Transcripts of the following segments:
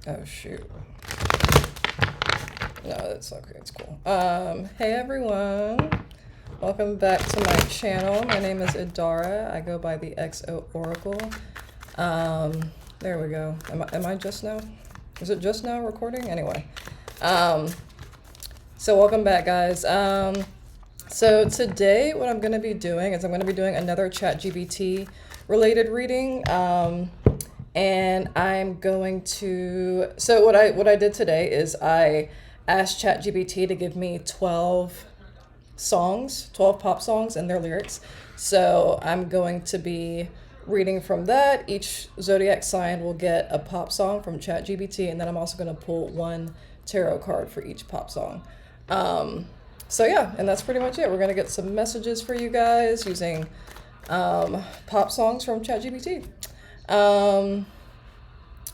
Oh shoot. No, that's okay. It's cool. Hey everyone. Welcome back to my channel. My name is Idara. I go by the XO Oracle. There we go. Am I just now? Is it just now recording? Anyway. So welcome back, guys. So today what I'm going to be doing is I'm going to be doing another ChatGPT related reading. And I'm going to, so what I did today is I asked ChatGPT to give me 12 songs, 12 pop songs and their lyrics. So I'm going to be reading from that. Each zodiac sign will get a pop song from ChatGPT, and then I'm also going to pull one tarot card for each pop song. So yeah, and that's pretty much it. We're going to get some messages for you guys using pop songs from ChatGPT.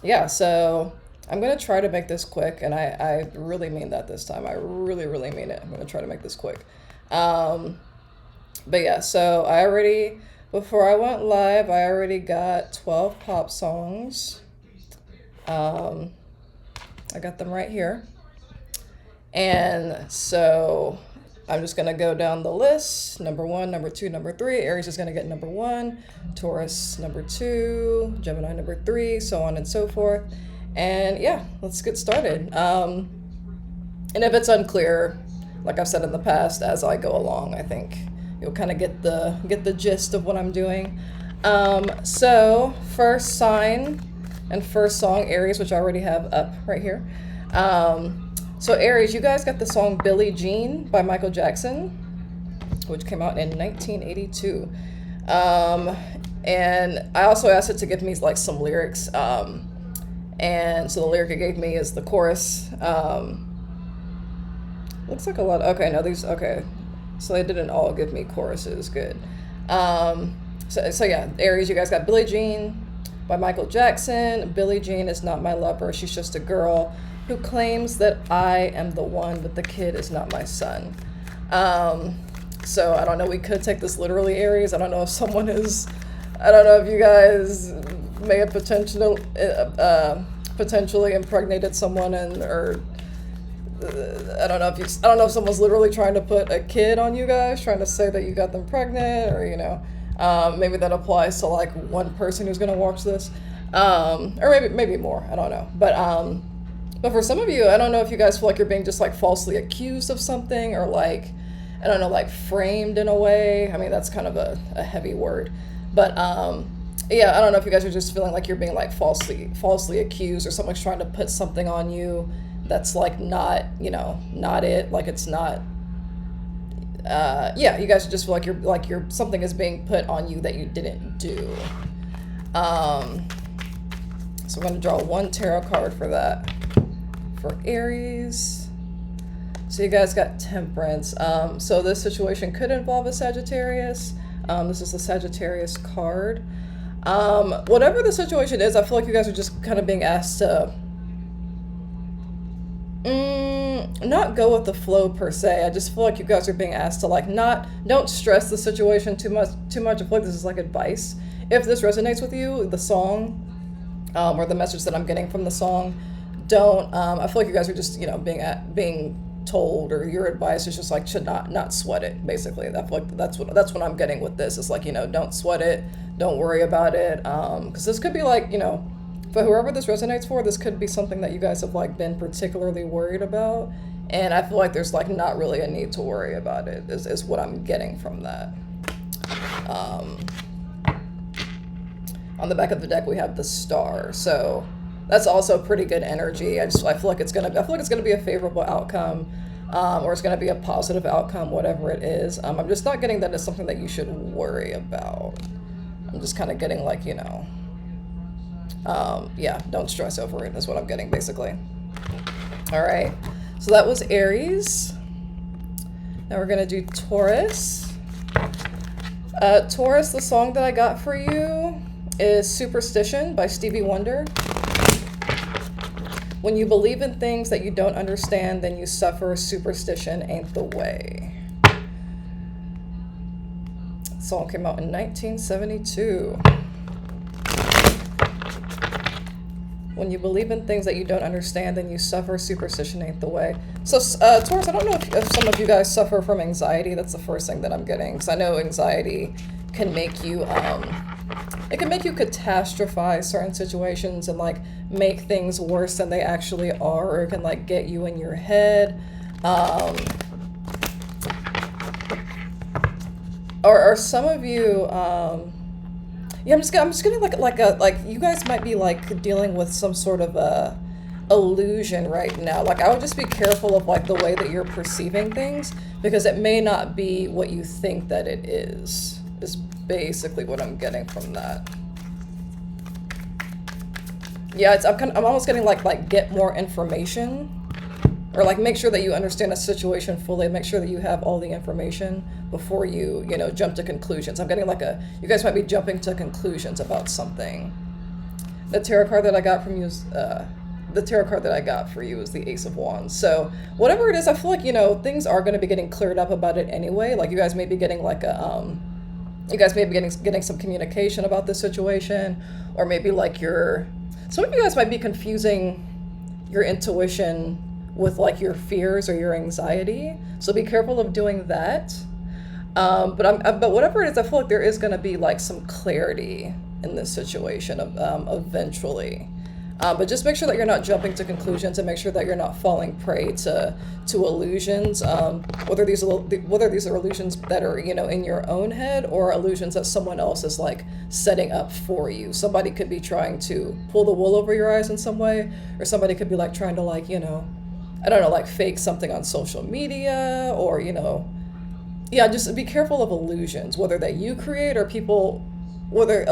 Yeah, so I'm going to try to make this quick, and I really mean that this time. I really mean it. I'm going to try to make this quick. But yeah, so before I went live, I already got 12 pop songs. I got them right here. And so I'm just going to go down the list. Number 1, number 2, number 3. Aries is going to get number 1. Taurus, number 2. Gemini, number 3. So on and so forth. And yeah, let's get started. And if it's unclear, like I've said in the past, as I go along, I think you'll kind of get the gist of what I'm doing. So first sign and first song, Aries, which I already have up right here. So Aries, you guys got the song Billie Jean by Michael Jackson, which came out in 1982. And I also asked it to give me like some lyrics. And so the lyric it gave me is the chorus. Looks like a lot. Okay, no, these, okay. So they didn't all give me choruses. Good. So yeah, Aries, you guys got Billie Jean by Michael Jackson. Billie Jean is not my lover. She's just a girl who claims that I am the one, but the kid is not my son. So I don't know, we could take this literally, Aries. I don't know if someone is, I don't know if you guys may have potentially impregnated someone or I don't know if someone's literally trying to put a kid on you guys, trying to say that you got them pregnant, or, you know, maybe that applies to like one person who's going to watch this, or maybe more, I don't know. But for some of you, I don't know if you guys feel like you're being just like falsely accused of something, or like, I don't know, like framed in a way. I mean, that's kind of a heavy word, but yeah, I don't know if you guys are just feeling like you're being like falsely accused, or someone's trying to put something on you that's like not, you know, not it, like it's not, yeah, you guys just feel like you're something is being put on you that you didn't do. So I'm going to draw one tarot card for that. For Aries. So you guys got Temperance. So this situation could involve a Sagittarius. This is the Sagittarius card. Whatever the situation is, I feel like you guys are just kind of being asked to not go with the flow per se. I just feel like you guys are being asked to like don't stress the situation too much. I feel like this is like advice. If this resonates with you, the song, or the message that I'm getting from the song, don't, I feel like you guys are just, you know, being told, or your advice is just like, should not sweat it, basically. I feel like that's what I'm getting with this. It's like, you know, don't sweat it, don't worry about it, because this could be like, you know, for whoever this resonates for, this could be something that you guys have like been particularly worried about, and I feel like there's like not really a need to worry about it, is what I'm getting from that. On the back of the deck we have the Star, so that's also pretty good energy. I feel like it's gonna be a favorable outcome, or it's gonna be a positive outcome, whatever it is. I'm just not getting that it's something that you should worry about. I'm just kind of getting like, you know, yeah, don't stress over it is what I'm getting, basically. All right, so that was Aries. Now we're gonna do Taurus. Taurus, the song that I got for you is Superstition by Stevie Wonder. When you believe in things that you don't understand, then you suffer. Superstition ain't the way. The song came out in 1972. When you believe in things that you don't understand, then you suffer. Superstition ain't the way. So, Taurus, I don't know if some of you guys suffer from anxiety. That's the first thing that I'm getting. Because I know anxiety can make you, it can make you catastrophize certain situations and like make things worse than they actually are, or it can like get you in your head. Or some of you, yeah, I'm just getting like you guys might be like dealing with some sort of a illusion right now. Like I would just be careful of like the way that you're perceiving things, because it may not be what you think that it is basically what I'm getting from that. Yeah, I'm almost getting like get more information, or like make sure that you understand a situation fully, make sure that you have all the information before you jump to conclusions. I'm getting like you guys might be jumping to conclusions about something. The tarot card that I got from you is the tarot card that I got for you is the Ace of Wands. So whatever it is, I feel like things are going to be getting cleared up about it anyway. Like you guys may be getting like you guys may be getting some communication about this situation, or maybe like some of you guys might be confusing your intuition with like your fears or your anxiety. So be careful of doing that. But whatever it is, I feel like there is going to be like some clarity in this situation eventually. But just make sure that you're not jumping to conclusions, and make sure that you're not falling prey to illusions, whether these are illusions that are in your own head, or illusions that someone else is like setting up for you. Somebody could be trying to pull the wool over your eyes in some way, or somebody could be like trying to like I don't know, like fake something on social media, or yeah, just be careful of illusions, whether that you create or people. Whether it's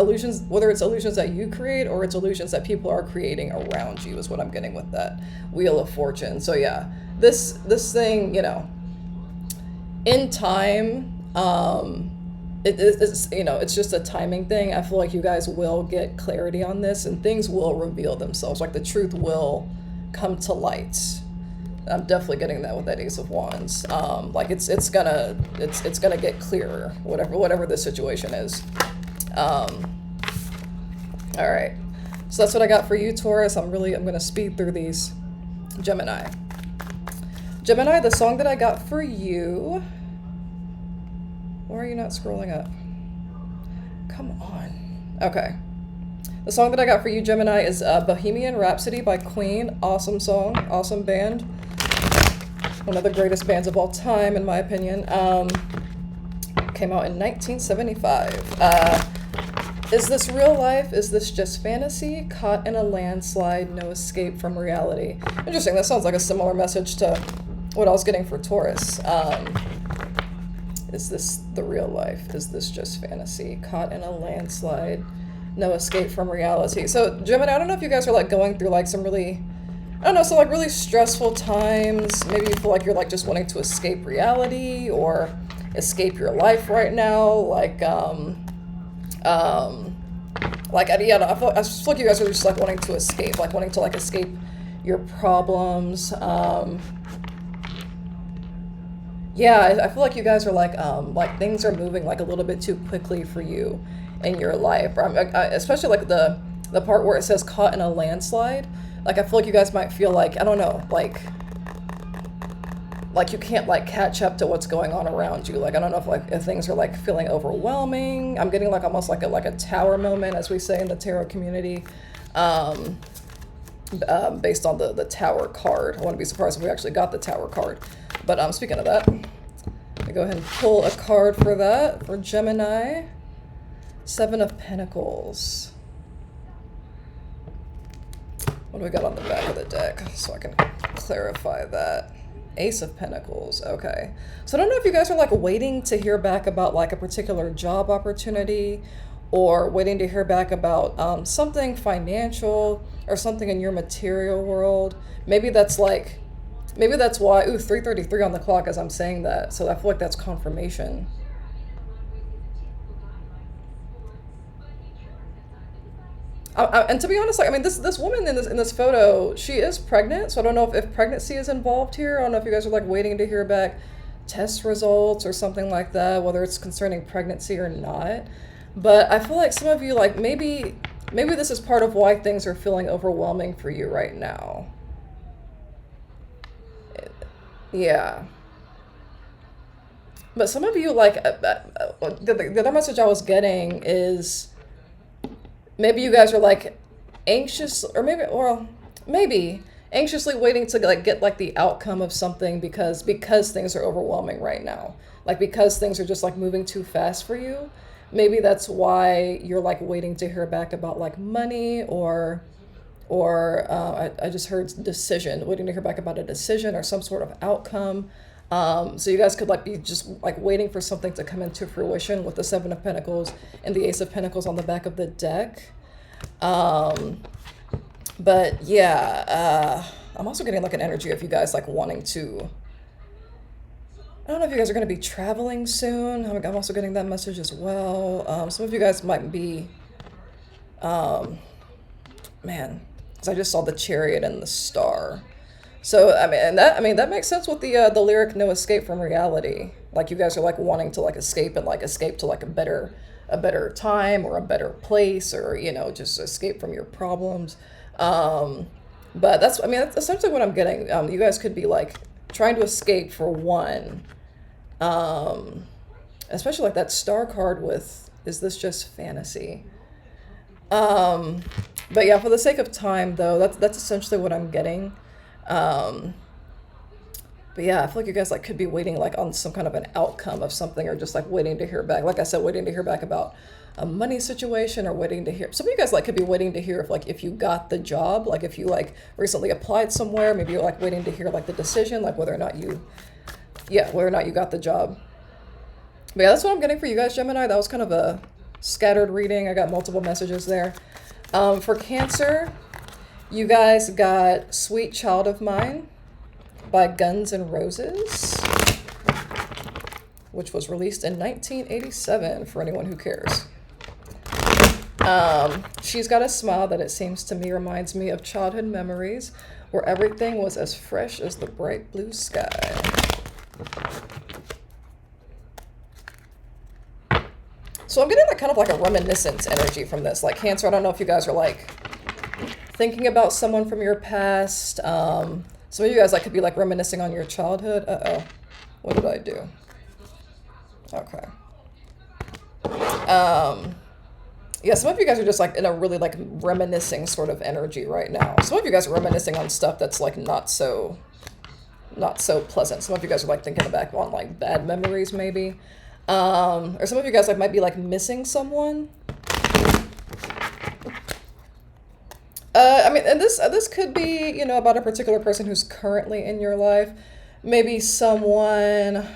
illusions that you create, or it's illusions that people are creating around you, is what I'm getting with that Wheel of Fortune. So yeah, this thing, in time, it's just a timing thing. I feel like you guys will get clarity on this, and things will reveal themselves. Like the truth will come to light. I'm definitely getting that with that Ace of Wands. Like it's gonna get clearer, whatever the situation is. All right, so that's what I got for you, Taurus. I'm gonna speed through these. Gemini, the song that I got for you. Why are you not scrolling up? Come on. Okay. The song that I got for you, Gemini, is Bohemian Rhapsody by Queen. Awesome song, awesome band. One of the greatest bands of all time, in my opinion. Came out in 1975. Is this real life? Is this just fantasy? Caught in a landslide, no escape from reality. Interesting, that sounds like a similar message to what I was getting for Taurus. Is this the real life? Is this just fantasy? Caught in a landslide, no escape from reality. So Gemini, I don't know if you guys are like going through like some really, I don't know, so like really stressful times. Maybe you feel like you're like just wanting to escape reality or escape your life right now. I feel like you guys are just like wanting to escape, like wanting to like escape your problems. Yeah, I feel like you guys are like things are moving like a little bit too quickly for you in your life. Especially like the part where it says caught in a landslide. Like I feel like you guys might feel like, I don't know, like you can't like catch up to what's going on around you. Like I don't know if things are like feeling overwhelming. I'm getting like almost like a tower moment, as we say in the tarot community, based on the tower card. I wouldn't be surprised if we actually got the tower card. But speaking of that, I go ahead and pull a card for that for Gemini. Seven of Pentacles. What do we got on the back of the deck so I can clarify that? Ace of Pentacles. Okay. So I don't know if you guys are like waiting to hear back about like a particular job opportunity, or waiting to hear back about something financial or something in your material world. Maybe that's why, 3:33 on the clock as I'm saying that. So I feel like that's confirmation. And to be honest, like, I mean, this woman in this photo, she is pregnant. So I don't know if pregnancy is involved here. I don't know if you guys are like waiting to hear back test results or something like that, whether it's concerning pregnancy or not. But I feel like some of you, like maybe maybe this is part of why things are feeling overwhelming for you right now. Yeah. But some of you, like, the other message I was getting is maybe you guys are like anxious, or maybe anxiously waiting to like get like the outcome of something because things are overwhelming right now. Like because things are just like moving too fast for you. Maybe that's why you're like waiting to hear back about like money or I just heard decision, waiting to hear back about a decision or some sort of outcome. So you guys could like be just like waiting for something to come into fruition with the Seven of Pentacles and the Ace of Pentacles on the back of the deck. But yeah, I'm also getting like an energy of you guys like wanting to, I don't know if you guys are going to be traveling soon. I'm also getting that message as well. Some of you guys might be, man, because I just saw the Chariot and the Star. So that makes sense with the lyric "No Escape from Reality." Like you guys are like wanting to like escape and like escape to like a better time or a better place, or just escape from your problems. But that's essentially what I'm getting. You guys could be like trying to escape for one. Especially like that Star card with, is this just fantasy? But yeah, for the sake of time though, that's essentially what I'm getting. But yeah, I feel like you guys like could be waiting like on some kind of an outcome of something, or just like waiting to hear back. Like I said, waiting to hear back about a money situation, or waiting to hear. Some of you guys like could be waiting to hear if you got the job, like if you like recently applied somewhere, maybe you're like waiting to hear like the decision, like whether or not you got the job. But yeah, that's what I'm getting for you guys, Gemini. That was kind of a scattered reading. I got multiple messages there. For Cancer, you guys got Sweet Child of Mine by Guns N' Roses, which was released in 1987 for anyone who cares. She's got a smile that it seems to me reminds me of childhood memories where everything was as fresh as the bright blue sky. So I'm getting like kind of like a reminiscence energy from this. Like Cancer, I don't know if you guys are like thinking about someone from your past. Some of you guys like could be like reminiscing on your childhood. Uh-oh. What did I do? Okay. Yeah, some of you guys are just like in a really like reminiscing sort of energy right now. Some of you guys are reminiscing on stuff that's like not so pleasant. Some of you guys are like thinking back on like bad memories maybe. Or some of you guys like might be like missing someone. And this could be, about a particular person who's currently in your life. Maybe someone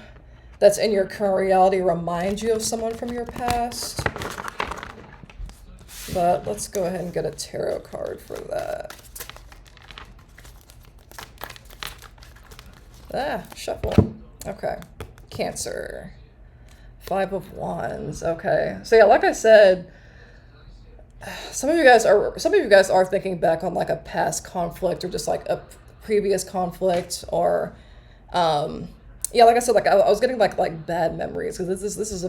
that's in your current reality reminds you of someone from your past. But let's go ahead and get a tarot card for that. Shuffle. Okay. Cancer. 5 of Wands. Okay. So yeah, like I said, some of you guys are thinking back on like a past conflict, or just like a previous conflict, or yeah, like I said, like I was getting like bad memories, because this is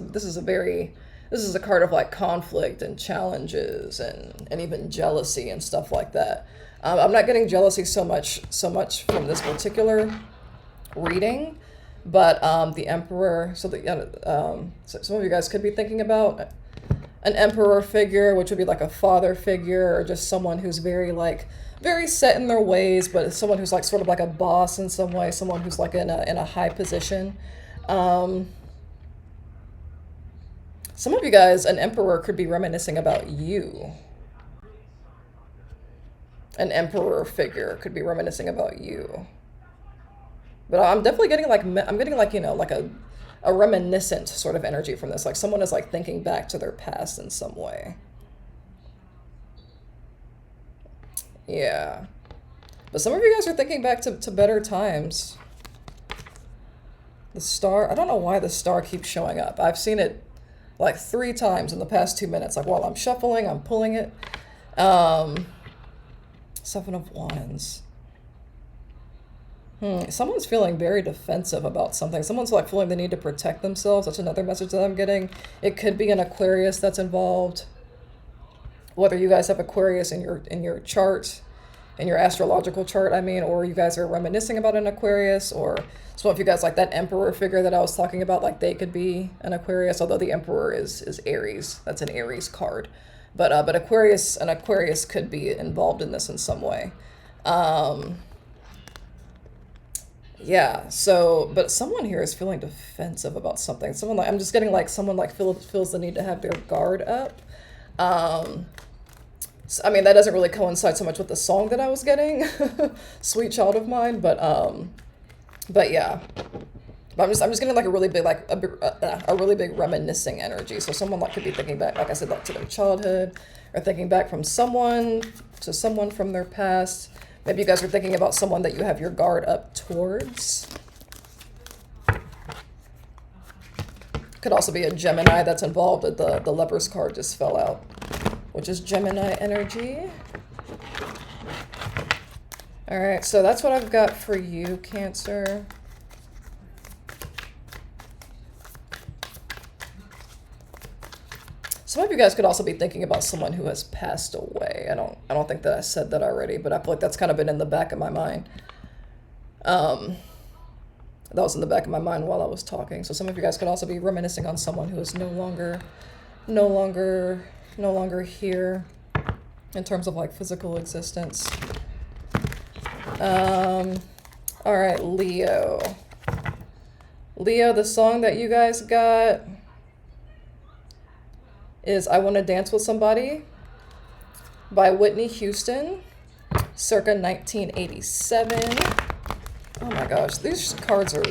a card of like conflict and challenges and even jealousy and stuff like that. I'm not getting jealousy so much from this particular reading, but the Emperor. So some of you guys could be thinking about an Emperor figure, which would be like a father figure, or just someone who's very set in their ways, but someone who's like sort of like a boss in some way, someone who's like in a high position. Some of you guys, an Emperor could be reminiscing about you. An Emperor figure could be reminiscing about you. But I'm definitely getting like a reminiscent sort of energy from this. Like someone is like thinking back to their past in some way. Yeah. But some of you guys are thinking back to better times. The Star, I don't know why the Star keeps showing up. I've seen it like 3 times in the past 2 minutes. Like while I'm shuffling, I'm pulling it. 7 of Wands. Someone's feeling very defensive about something. Someone's like feeling the need to protect themselves. That's another message that I'm getting. It could be an Aquarius that's involved. whether you guys have Aquarius in your chart, in your astrological chart, I mean, or you guys are reminiscing about an Aquarius, or some of you guys like that Emperor figure that I was talking about, like they could be an Aquarius, although the Emperor is Aries. That's an Aries card. But Aquarius, an Aquarius could be involved in this in some way. Yeah, so, but someone here is feeling defensive about something. Someone like, I'm just getting like someone like feels the need to have their guard up. I mean, that doesn't really coincide so much with the song that I was getting, Sweet Child of Mine, but yeah. But I'm just getting like a really big, like a really big reminiscing energy. So someone like could be thinking back, like I said, like to their childhood, or thinking back from someone to someone from their past. Maybe you guys are thinking about someone that you have your guard up towards. Could also be a Gemini that's involved. The Lover's card just fell out, which is Gemini energy. All right, so that's what I've got for you, Cancer. Some of you guys could also be thinking about someone who has passed away. I don't think that I said that already, but I feel like that's kind of been in the back of my mind. That was in the back of my mind while I was talking. So some of you guys could also be reminiscing on someone who is no longer here in terms of like physical existence. All right, Leo. Leo, the song that you guys got is I Want to Dance with Somebody by Whitney Houston, circa 1987. Oh my gosh, these cards are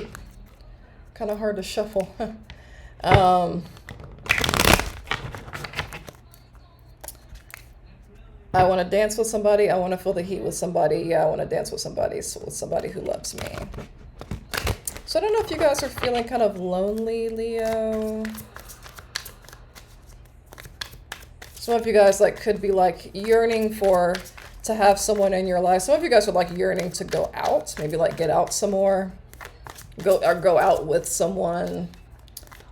kind of hard to shuffle. I want to dance with somebody. I want to feel the heat with somebody. Yeah, I want to dance with somebody who loves me. So I don't know if you guys are feeling kind of lonely, Leo. Some of you guys like could be like yearning to have someone in your life. Some of you guys are like yearning to go out, maybe like get out some more, go out with someone.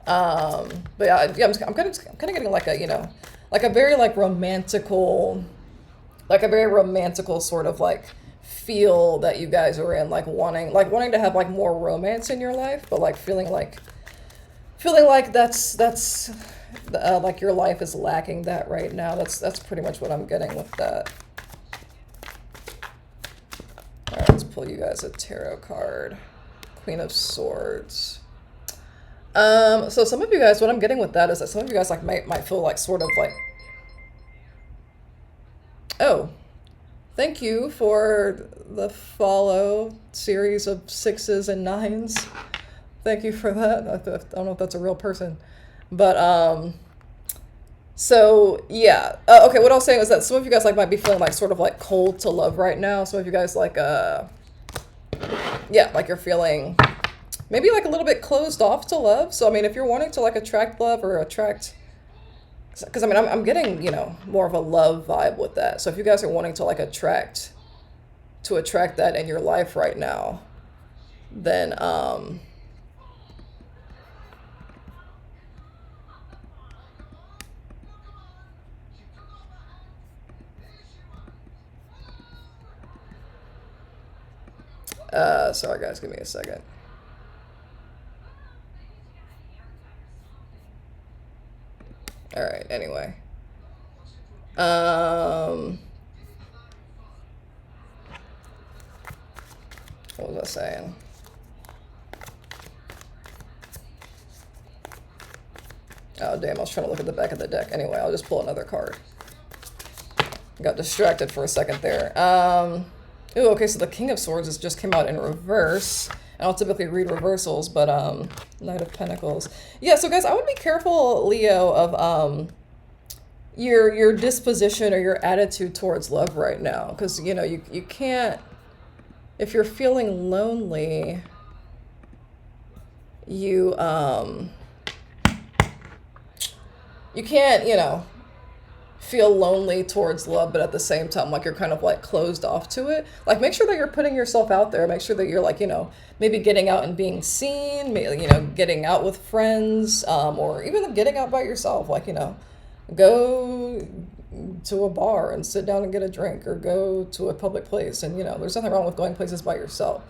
But yeah, I'm kind of getting like a, you know, like a very like romantical sort of like feel that you guys are in, like wanting to have like more romance in your life, but like feeling like that's like your life is lacking that right now. That's pretty much what I'm getting with that. All right, let's pull you guys a tarot card. Queen of Swords. So some of you guys, what I'm getting with that is that some of you guys like might feel like sort of like, oh, thank you for the follow series of 6s and 9s. Thank you for that. I don't know if that's a real person. But, so yeah. Okay, what I was saying was that some of you guys like might be feeling like sort of like cold to love right now. Some of you guys like, yeah, like you're feeling maybe like a little bit closed off to love. So, I mean, if you're wanting to like attract love or attract, because I mean, I'm getting, you know, more of a love vibe with that. So if you guys are wanting to like attract that in your life right now, then, sorry guys, give me a second. All right, anyway. What was I saying? Oh, damn, I was trying to look at the back of the deck. Anyway, I'll just pull another card. Got distracted for a second there. Ooh, okay, so the King of Swords just came out in reverse. I don't typically read reversals, but Knight of Pentacles. Yeah, so guys, I would be careful, Leo, of your disposition or your attitude towards love right now. Because, you know, you can't, if you're feeling lonely, you can't, you know, feel lonely towards love, but at the same time, like you're kind of like closed off to it. Like make sure that you're putting yourself out there. Make sure that you're like, you know, maybe getting out and being seen, maybe, you know, getting out with friends, or even getting out by yourself. Like, you know, go to a bar and sit down and get a drink, or go to a public place. And, you know, there's nothing wrong with going places by yourself.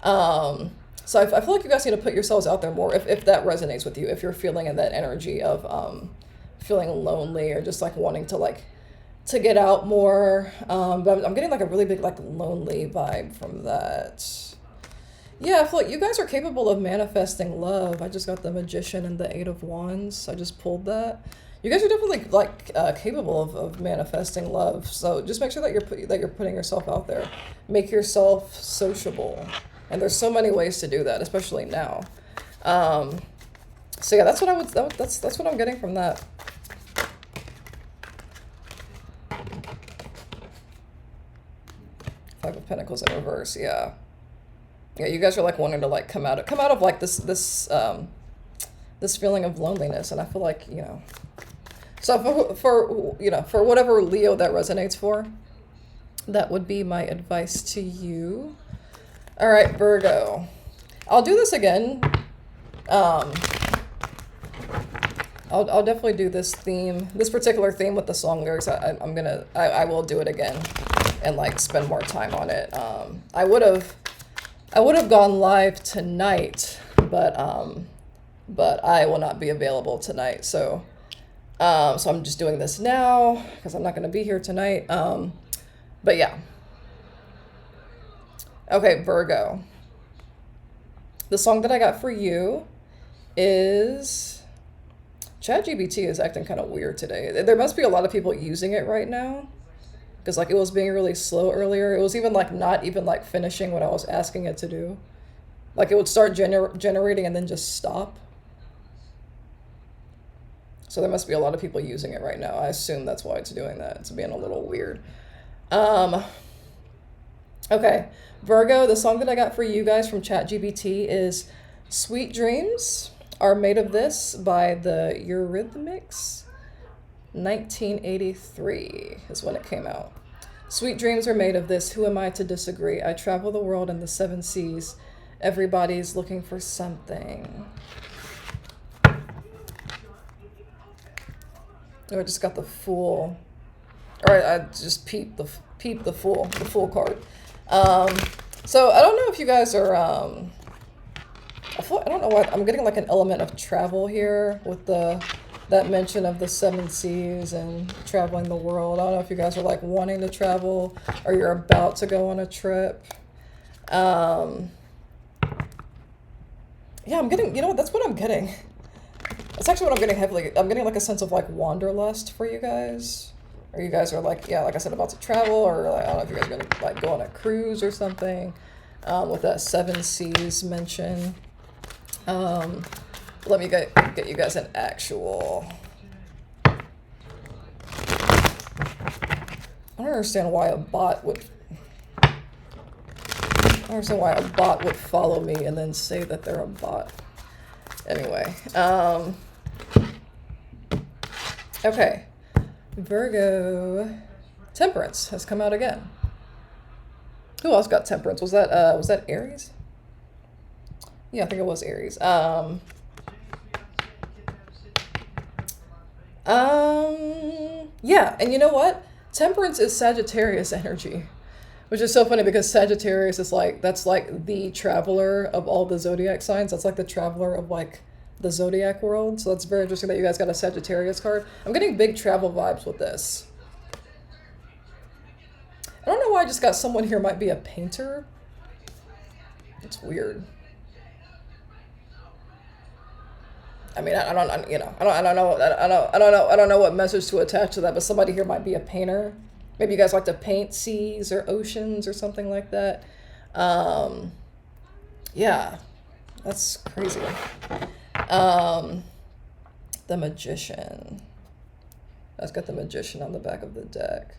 So I feel like you guys need to put yourselves out there more if that resonates with you, if you're feeling in that energy of feeling lonely, or just like wanting to get out more. But I'm getting like a really big like lonely vibe from that. Yeah, I feel like you guys are capable of manifesting love. I just got the Magician and the Eight of Wands. I just pulled that. You guys are definitely like capable of manifesting love. So just make sure that you're putting yourself out there. Make yourself sociable. And there's so many ways to do that, especially now. So yeah, that's what I'm getting from that. Five of Pentacles in reverse, yeah. Yeah, you guys are like wanting to like come out of like this feeling of loneliness, and I feel like, you know. So for whatever Leo that resonates for, that would be my advice to you. All right, Virgo. I'll do this again. I'll definitely do this particular theme with the song lyrics. I will do it again and like spend more time on it. I would have gone live tonight, but I will not be available tonight. So I'm just doing this now because I'm not going to be here tonight. But yeah. Okay, Virgo. The song that I got for you is... ChatGPT is acting kind of weird today. There must be a lot of people using it right now, because like it was being really slow earlier. It was even like not even like finishing what I was asking it to do. Like it would start generating and then just stop. So there must be a lot of people using it right now. I assume that's why it's doing that. It's being a little weird. Okay, Virgo, the song that I got for you guys from ChatGPT is Sweet Dreams Are Made of This by the Eurythmics. 1983 is when it came out. Sweet dreams are made of this. Who am I to disagree? I travel the world and the seven seas. Everybody's looking for something. Oh, I just got the Fool. All right, I just peeped the Fool card. So I don't know if you guys are, I don't know what, I'm getting like an element of travel here with that mention of the seven seas and traveling the world. I don't know if you guys are like wanting to travel or you're about to go on a trip. Yeah, I'm getting, you know what, that's what I'm getting. That's actually what I'm getting heavily. I'm getting like a sense of like wanderlust for you guys. Or you guys are like, yeah, like I said, about to travel, or like, I don't know if you guys are gonna like go on a cruise or something, with that seven seas mention. Let me get you guys an actual. I don't understand why a bot would. I don't understand why a bot would follow me and then say that they're a bot. Anyway, okay. Virgo, Temperance has come out again. Who else got Temperance? Was that Aries? Yeah, I think it was Aries. Yeah, and you know what? Temperance is Sagittarius energy, which is so funny because Sagittarius is like, that's like the traveler of all the zodiac signs. That's like the traveler of like the zodiac world. So that's very interesting that you guys got a Sagittarius card. I'm getting big travel vibes with this. I don't know why I just got someone here might be a painter. It's weird. I mean, I don't, you know, I don't know what message to attach to that, but somebody here might be a painter. Maybe you guys like to paint seas or oceans or something like that. Yeah, that's crazy. The Magician. I've got the Magician on the back of the deck.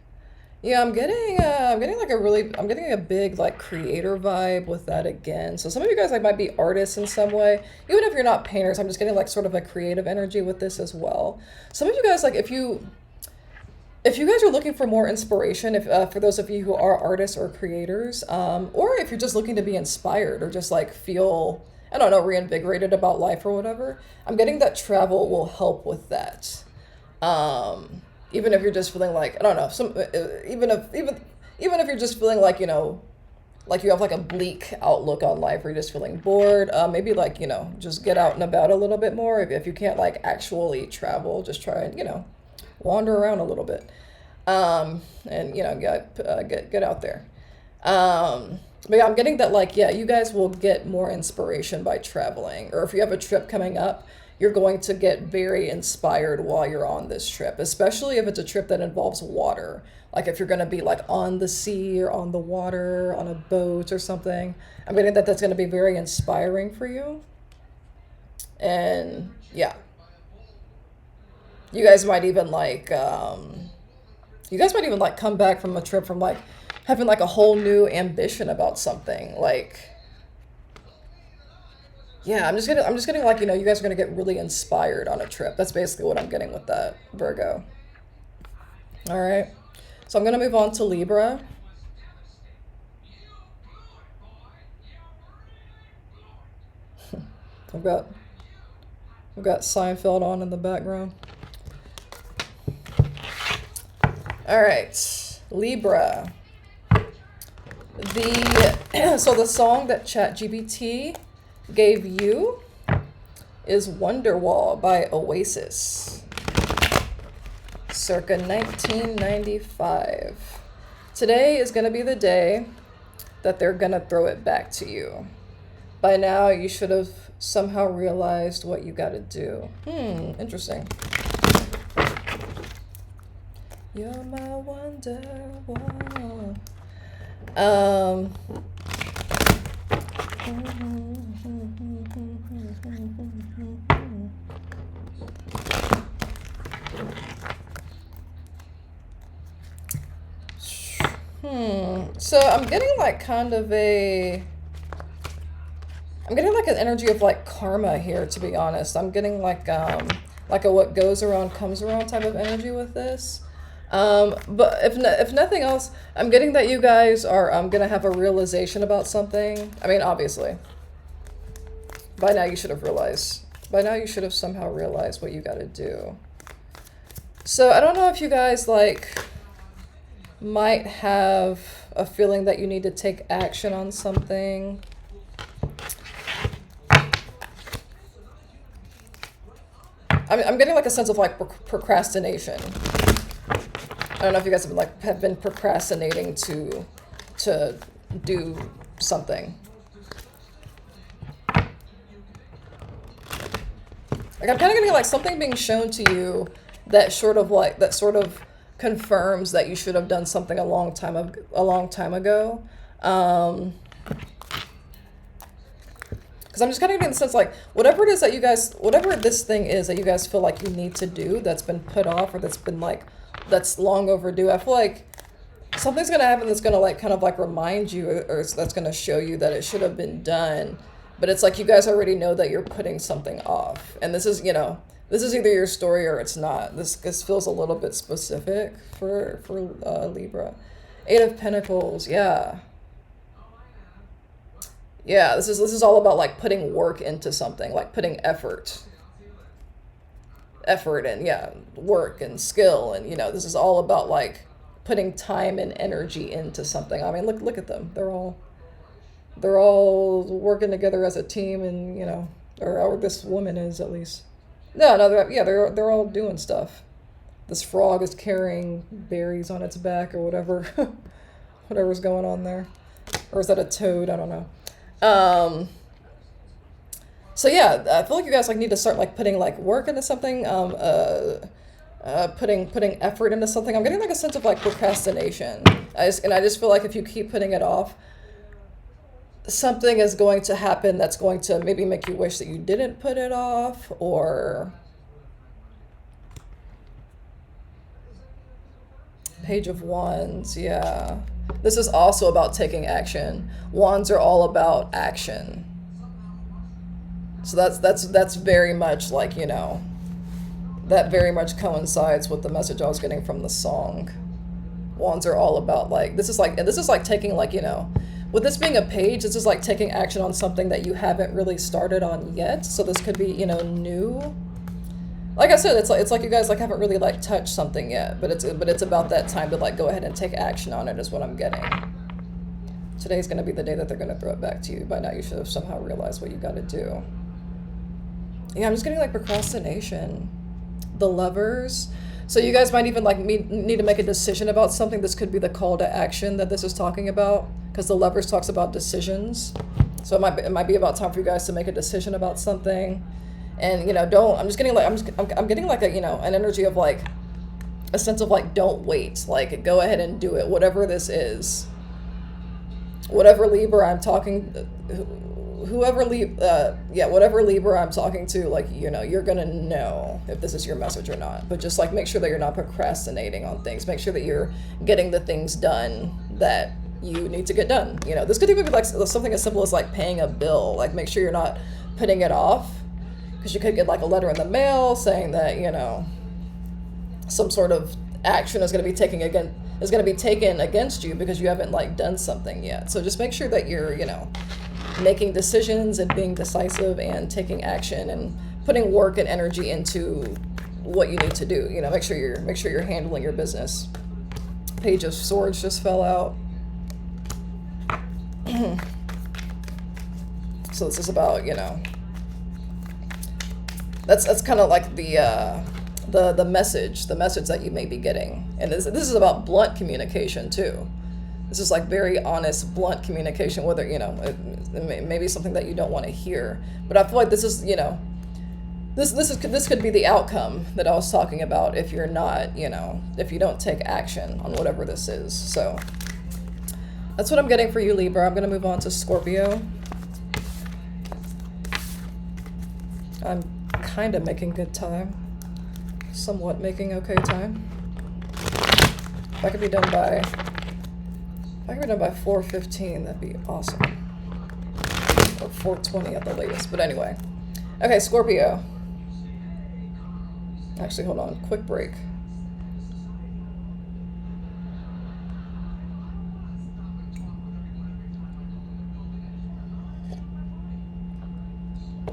Yeah, I'm getting a big like creator vibe with that again. So some of you guys like might be artists in some way. Even if you're not painters, I'm just getting like sort of a creative energy with this as well. Some of you guys, like if you guys are looking for more inspiration, if for those of you who are artists or creators, or if you're just looking to be inspired or just like feel, I don't know, reinvigorated about life or whatever, I'm getting that travel will help with that. even if you're just feeling like, I don't know, even if you're just feeling like, you know, like you have like a bleak outlook on life, or you're just feeling bored, maybe like, you know, just get out and about a little bit more. If you can't like actually travel, just try and, you know, wander around a little bit, and, you know, get out there. But yeah, I'm getting that, like, yeah, you guys will get more inspiration by traveling. Or if you have a trip coming up, you're going to get very inspired while you're on this trip, especially if it's a trip that involves water. Like if you're going to be like on the sea or on the water, on a boat or something. I'm getting that that's going to be very inspiring for you. And yeah, you guys might even like, come back from a trip from like having like a whole new ambition about something. Like, yeah, I'm just getting like, you know, you guys are gonna get really inspired on a trip. That's basically what I'm getting with that, Virgo. All right, so I'm gonna move on to Libra. I've got Seinfeld on in the background. All right, Libra. So the song that ChatGPT gave you is Wonderwall by Oasis, circa 1995. Today is going to be the day that they're going to throw it back to you. By now, you should have somehow realized what you got to do. Interesting. You're my Wonderwall. So I'm getting like kind of I'm getting like an energy of like karma here, to be honest. I'm getting like a what goes around comes around type of energy with this. But if nothing else, I'm getting that you guys are gonna have a realization about something. I mean, obviously, by now you should have realized. By now you should have somehow realized what you got to do. So I don't know if you guys like might have a feeling that you need to take action on something. I'm getting like a sense of like procrastination. I don't know if you guys have been procrastinating to do something. Like I'm kind of getting like something being shown to you that sort of confirms that you should have done something a long time ago. Because I'm just kind of getting the sense like whatever this thing is that you guys feel like you need to do that's been put off, or that's long overdue. I feel like something's going to happen that's going to like kind of like remind you, or that's going to show you that it should have been done. But it's like you guys already know that you're putting something off. And this is, this is either your story or it's not. This feels a little bit specific for Libra. 8 of Pentacles, yeah. Yeah, this is all about like putting work into something, like putting effort and work and skill, and this is all about like putting time and energy into something. I mean, look at them. They're all working together as a team, and or this woman is at least. They're all doing stuff. This frog is carrying berries on its back or whatever, whatever's going on there, or is that a toad? I don't know. So yeah, I feel like you guys like need to start like putting like work into something, putting effort into something. I'm getting like a sense of like procrastination. I just feel like if you keep putting it off, something is going to happen that's going to maybe make you wish that you didn't put it off, or Page of Wands, yeah. This is also about taking action. Wands are all about action. So that's very much like, that very much coincides with the message I was getting from the song. Wands are all about like, this is like taking like, with this being a page, this is like taking action on something that you haven't really started on yet. So this could be, new. like I said, it's like you guys like haven't really like touched something yet, but it's about that time to like go ahead and take action on it is what I'm getting. Today's going to be the day that they're going to throw it back to you. By now you should have somehow realized what you got to do. Yeah, I'm just getting like procrastination. The Lovers. So you guys might even like need to make a decision about something. This could be the call to action that this is talking about, because the Lovers talks about decisions. So it might be about time for you guys to make a decision about something. And you know, I'm getting like a, you know, an energy of like a sense of like, don't wait, like go ahead and do it, whatever this is. Whatever Libra I'm talking, whatever Libra I'm talking to, like, you know, you're gonna know if this is your message or not. But just like make sure that you're not procrastinating on things. Make sure that you're getting the things done that you need to get done. You know, this could even be like something as simple as like paying a bill. Like make sure you're not putting it off, because you could get like a letter in the mail saying that, you know, some sort of action is going to be taken against you because you haven't like done something yet. So just make sure that you're, you know, making decisions and being decisive and taking action and putting work and energy into what you need to do. You know, make sure you're handling your business. Page of Swords just fell out. So this is about, you know, that's kind of like the message that you may be getting. And this is about blunt communication too. This is like very honest, blunt communication, whether, you know, it may be something that you don't want to hear. But I feel like this is, you know, this could be the outcome that I was talking about if you're not, you know, if you don't take action on whatever this is. So that's what I'm getting for you, Libra. I'm going to move on to Scorpio. I'm kind of making good time. Somewhat making okay time. If I could be done by 4:15, that'd be awesome. Or 4:20 at the latest. But anyway. Okay, Scorpio. Actually, hold on. Quick break.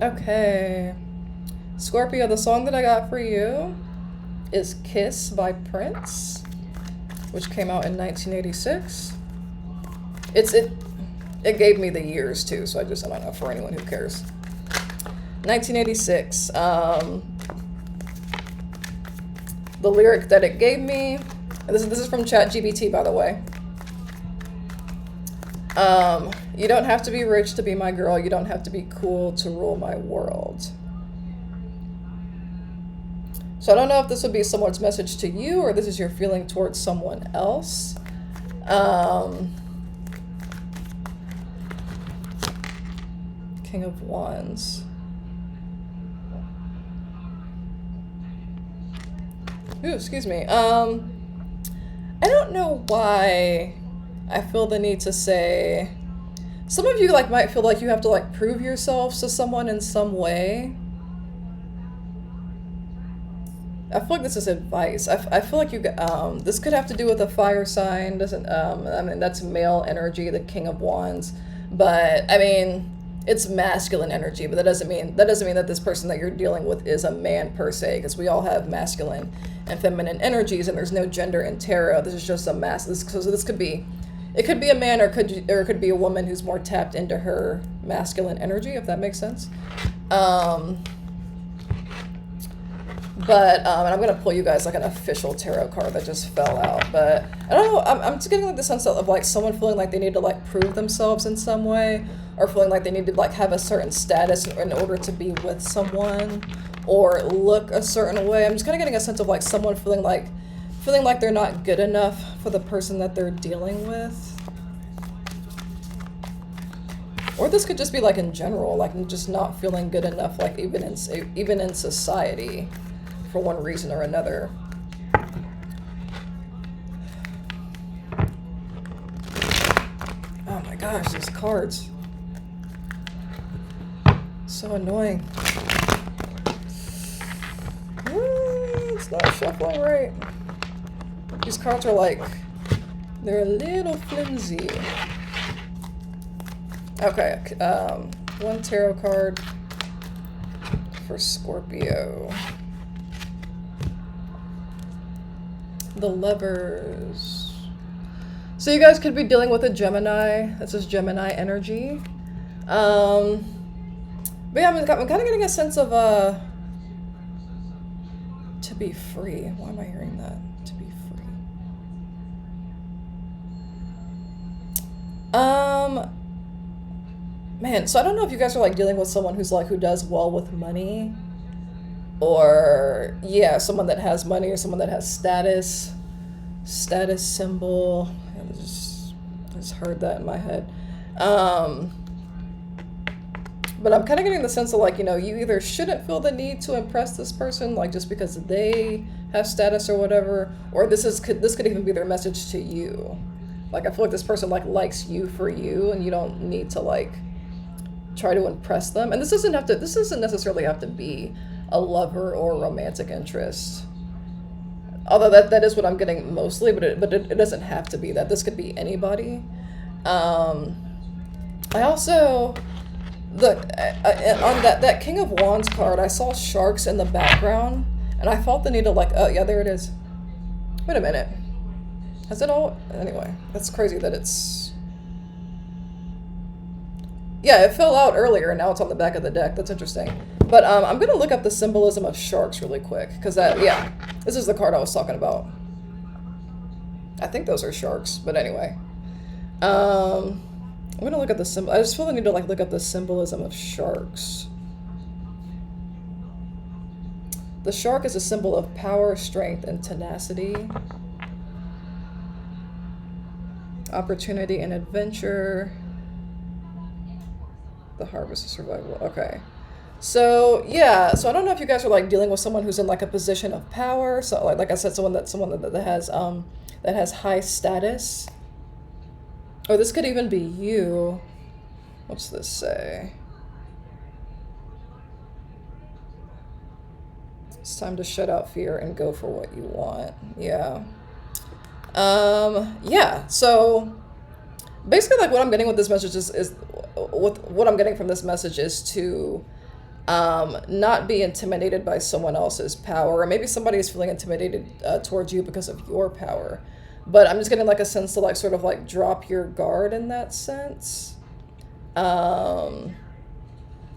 Okay. Scorpio, the song that I got for you is Kiss by Prince, which came out in 1986. It gave me the years too, so I don't know, for anyone who cares. 1986. The lyric that it gave me, and this is from ChatGPT, by the way. You don't have to be rich to be my girl. You don't have to be cool to rule my world. So I don't know if this would be someone's message to you or this is your feeling towards someone else. King of Wands. Ooh, excuse me. I don't know why I feel the need to say, some of you like might feel like you have to like prove yourselves to someone in some way. I feel like this is advice. I feel like this could have to do with a fire sign. I mean, that's male energy, the King of Wands. But I mean, it's masculine energy, but that doesn't mean that this person that you're dealing with is a man per se, because we all have masculine and feminine energies, and there's no gender in tarot. This is just a so this could be, it could be a man or it could be a woman who's more tapped into her masculine energy, if that makes sense. But and I'm gonna pull you guys like an official tarot card that just fell out. But I don't know. I'm just getting like the sense of like someone feeling like they need to like prove themselves in some way, or feeling like they need to like have a certain status in order to be with someone, or look a certain way. I'm just kind of getting a sense of like someone feeling like they're not good enough for the person that they're dealing with. Or this could just be like in general, like just not feeling good enough, like even in society, for one reason or another. Oh my gosh, these cards. So annoying. It's not shuffling right. These cards are like, they're a little flimsy. Okay, one tarot card for Scorpio. The Lovers. So you guys could be dealing with a Gemini. This is Gemini energy. But yeah, I'm kind of getting a sense of to be free. Why am I hearing that? To be free. Man, so I don't know if you guys are like dealing with someone who's like who does well with money, or yeah, someone that has money or someone that has status symbol. I just heard that in my head. But I'm kind of getting the sense of like, you know, you either shouldn't feel the need to impress this person, like just because they have status or whatever, or this could even be their message to you. Like I feel like this person like likes you for you, and you don't need to like try to impress them. And this doesn't necessarily have to be a lover or romantic interest. Although that is what I'm getting mostly, but it doesn't have to be that. This could be anybody. I also look on that King of Wands card. I saw sharks in the background, and I felt the need to like. Oh yeah, there it is. Wait a minute. Has it all? Anyway, that's crazy that it's. Yeah, it fell out earlier, and now it's on the back of the deck. That's interesting. But I'm gonna look up the symbolism of sharks really quick, because this is the card I was talking about. I think those are sharks, but anyway. I'm gonna look at the symbol. I just feel the need to like look up the symbolism of sharks. The shark is a symbol of power, strength, and tenacity. Opportunity and adventure. The harvest of survival. Okay. So yeah, so I don't know if you guys are like dealing with someone who's in like a position of power. So like I said, someone that has high status. Or this could even be you. What's this say? It's time to shut out fear and go for what you want. Yeah. Yeah. So basically, like what I'm getting with this message is what I'm getting from this message is to not be intimidated by someone else's power, or maybe somebody is feeling intimidated towards you because of your power. But I'm just getting like a sense to like sort of like drop your guard in that sense.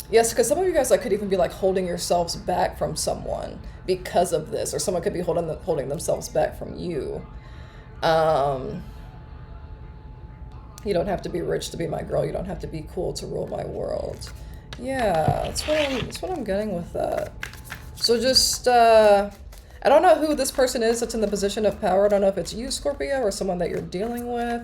Yes, because some of you guys like could even be like holding yourselves back from someone because of this, or someone could be holding themselves back from you. You don't have to be rich to be my girl. You don't have to be cool to rule my world. Yeah, that's what I'm getting with that. So just I don't know who this person is that's in the position of power. I don't know if it's you, Scorpio, or someone that you're dealing with.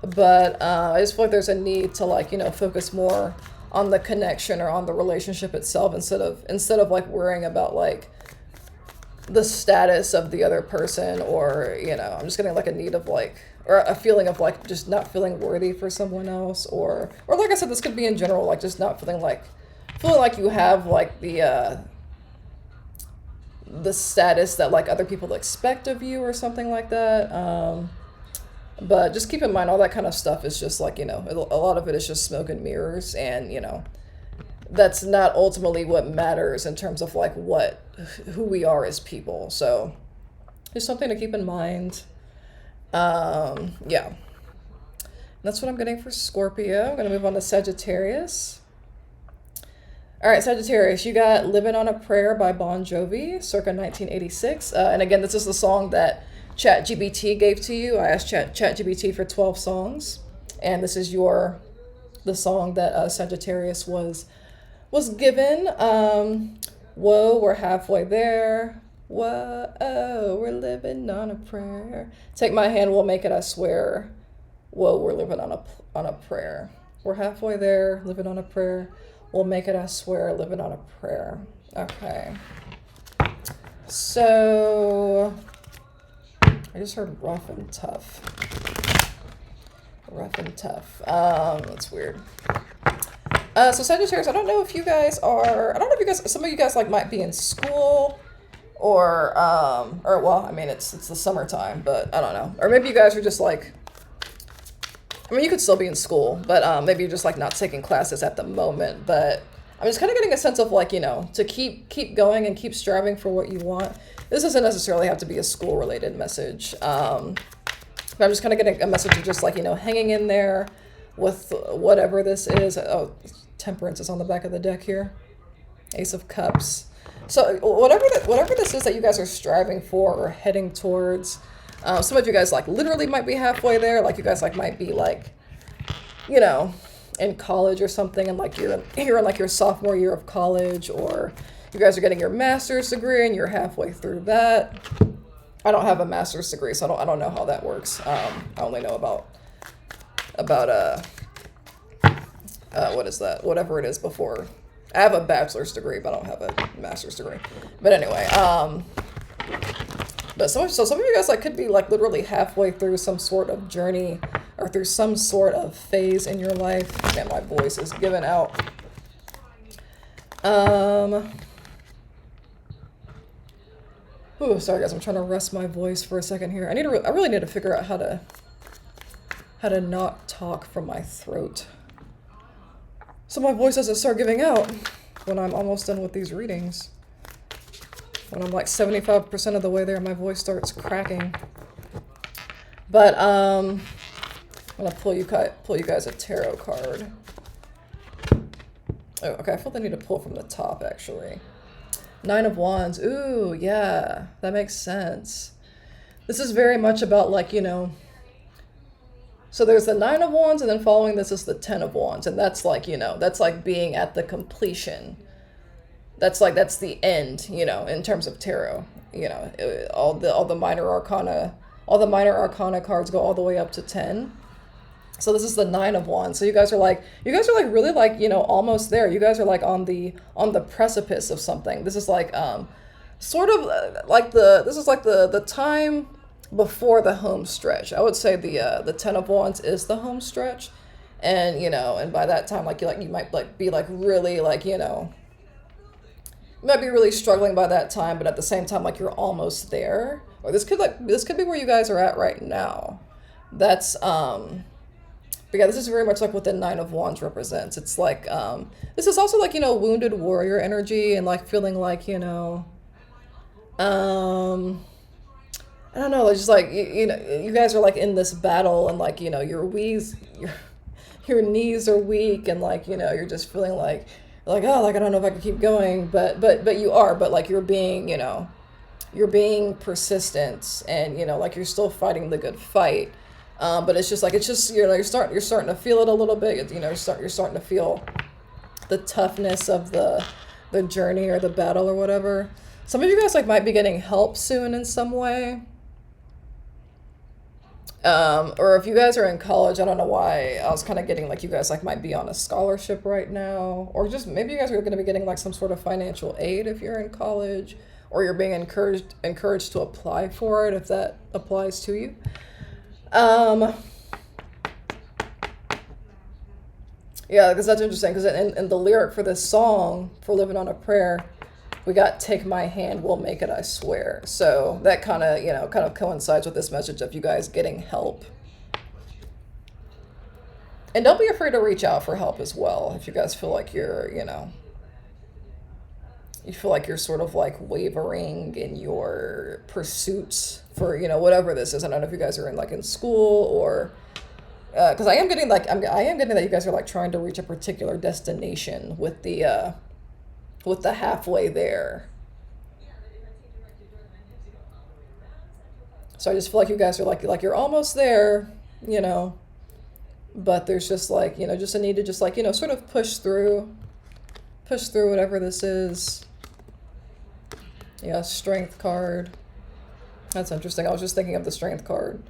But I just feel like there's a need to like, you know, focus more on the connection or on the relationship itself instead of like worrying about like the status of the other person, or, you know, I'm just getting like a need of like, or a feeling of like just not feeling worthy for someone else, or like I said, this could be in general, like just not feeling like you have like the status that like other people expect of you or something like that. But just keep in mind, all that kind of stuff is just like, you know, a lot of it is just smoke and mirrors, and, you know, that's not ultimately what matters in terms of like who we are as people. So just something to keep in mind. Yeah, that's what I'm getting for Scorpio. I'm going to move on to Sagittarius. All right, Sagittarius, you got Living on a Prayer by Bon Jovi, circa 1986. And again, this is the song that ChatGPT gave to you. I asked ChatGPT for 12 songs, and this is the song that Sagittarius was given. Whoa, we're halfway there. Whoa, we're living on a prayer. Take my hand, we'll make it, I swear. Whoa, we're living on a prayer. We're halfway there, living on a prayer. We'll make it, I swear, living on a prayer. Okay. So I just heard rough and tough. Rough and tough. That's weird. So Sagittarius, I don't know if you guys, some of you guys like might be in school, or well, I mean, it's the summertime, but I don't know. Or maybe you guys are just like, I mean, you could still be in school, but maybe you're just like not taking classes at the moment. But I'm just kind of getting a sense of like, you know, to keep going and keep striving for what you want. This doesn't necessarily have to be a school related message. But I'm just kind of getting a message of just like, you know, hanging in there with whatever this is. Oh, Temperance is on the back of the deck here. Ace of Cups. So whatever this is that you guys are striving for or heading towards, some of you guys like literally might be halfway there. Like you guys like might be like, you know, in college or something, and like you're in like your sophomore year of college, or you guys are getting your master's degree and you're halfway through that. I don't have a master's degree, so I don't know how that works. I only know about what is that? Whatever it is before. I have a bachelor's degree, but I don't have a master's degree. But anyway, but some of you guys like could be like literally halfway through some sort of journey or through some sort of phase in your life. Man, my voice is giving out. Ooh, sorry guys, I'm trying to rest my voice for a second here. I really need to figure out how to not talk from my throat, so my voice doesn't start giving out when I'm almost done with these readings. When I'm like 75% of the way there, my voice starts cracking. But I'm gonna pull you guys a tarot card. Oh, okay. I feel the need to pull from the top actually. 9 of Wands. Ooh, yeah, that makes sense. This is very much about like, you know. So there's the 9 of Wands, and then following this is the 10 of Wands, and that's like, you know, that's like being at the completion. That's the end, you know, in terms of tarot. You know, all the minor arcana cards go all the way up to 10. So this is the 9 of Wands. So you guys are like really like, you know, almost there. You guys are like on the precipice of something. This is like sort of like the time before the home stretch. I would say the 10 of Wands is the home stretch. And, you know, and by that time, you might like be like really like, you know, you might be really struggling by that time, but at the same time, like you're almost there. Or this could be where you guys are at right now. That's but yeah, this is very much like what the 9 of Wands represents. It's like this is also like, you know, wounded warrior energy, and like feeling like, you know, I don't know, it's just like, you know, you guys are like in this battle, and like, you know, your knees are weak, and like, you know, you're just feeling like oh, like I don't know if I can keep going, but you are, but like you're being, you know, you're being persistent, and you know, like you're still fighting the good fight. But it's just like, you know, you're starting to feel it a little bit. You know, you're starting to feel the toughness of the journey or the battle or whatever. Some of you guys like might be getting help soon in some way. Or if you guys are in college, I don't know why I was kind of getting like you guys like might be on a scholarship right now, or just maybe you guys are going to be getting like some sort of financial aid if you're in college, or you're being encouraged to apply for it if that applies to you. Yeah, because that's interesting, because in the lyric for this song, for Living on a Prayer, we got "Take my hand, we'll make it, I swear." So that kind of coincides with this message of you guys getting help. And don't be afraid to reach out for help as well if you guys feel like you're, you know, you feel like you're sort of like wavering in your pursuits for, you know, whatever this is. I don't know if you guys are in school, or because I am getting that you guys are like trying to reach a particular destination with the halfway there. So I just feel like you guys are like you're almost there, you know, but there's just like, you know, just a need to just like, you know, sort of push through whatever this is. Yeah, Strength card. That's interesting. I was just thinking of the Strength card.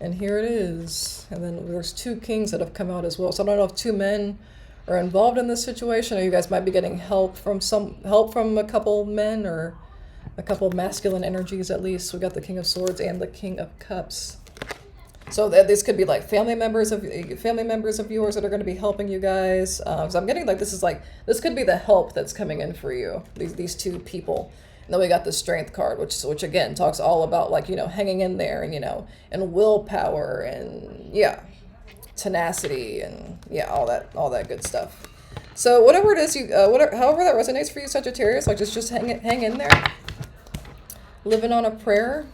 And here it is. And then there's 2 kings that have come out as well. So I don't know if 2 men are involved in this situation, or you guys might be getting help from a couple men, or a couple masculine energies at least. We got the King of Swords and the King of Cups. So this could be like family members of yours that are going to be helping you guys. So I'm getting like this could be the help that's coming in for you. These 2 people. And then we got the Strength card, which again talks all about like, you know, hanging in there, and, you know, and willpower, and yeah, tenacity, and yeah, all that good stuff. So whatever it is however that resonates for you, Sagittarius, like just hang in there. Living on a prayer.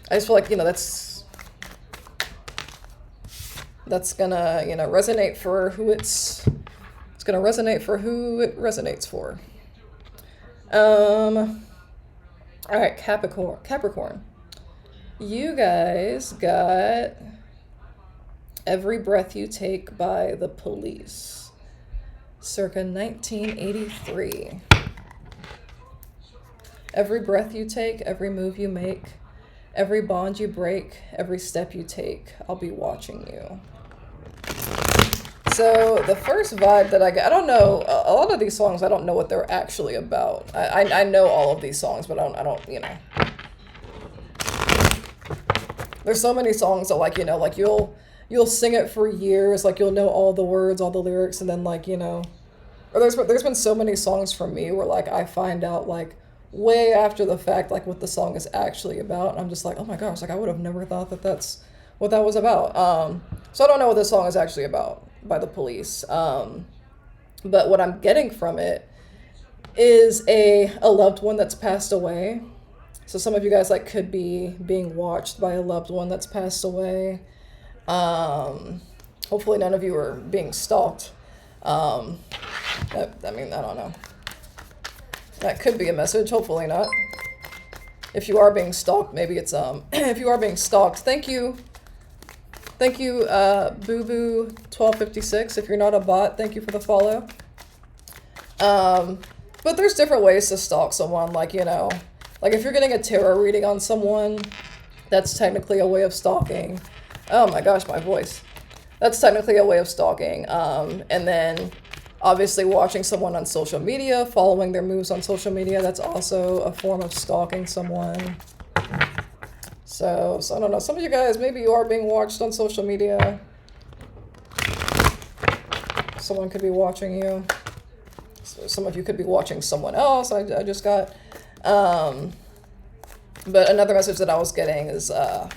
I just feel like, that's gonna, resonate for who it's gonna resonate for who it resonates for. All right, Capricorn. You guys got Every Breath You Take by The Police, circa 1983. Every breath you take, every move you make, every bond you break, every step you take, I'll be watching you. So the first vibe that I get, I don't know, a lot of these songs, I don't know what they're actually about. I know all of these songs, but I don't, There's so many songs that, like, like you'll sing it for years, like you'll know all the words, all the lyrics, and then, like, or there's been so many songs from me where, like, I find out, like, way after the fact, like, what the song is actually about, and I'm just like, oh my gosh, like, I would have never thought that that's what that was about. So I don't know what this song is actually about by The Police, but what I'm getting from it is a loved one that's passed away. So some of you guys, like, could be being watched by a loved one that's passed away. Hopefully none of you are being stalked. I mean, I don't know. That could be a message. Hopefully not. If you are being stalked, maybe it's, if you are being stalked, thank you. Thank you, BooBoo1256. If you're not a bot, thank you for the follow. But there's different ways to stalk someone, like, like if you're getting a tarot reading on someone, that's technically a way of stalking. Oh my gosh, my voice. That's technically a way of stalking. And then obviously watching someone on social media, following their moves on social media, that's also a form of stalking someone. So I don't know, some of you guys, maybe you are being watched on social media. Someone could be watching you. So some of you could be watching someone else. I just got, but another message that I was getting is that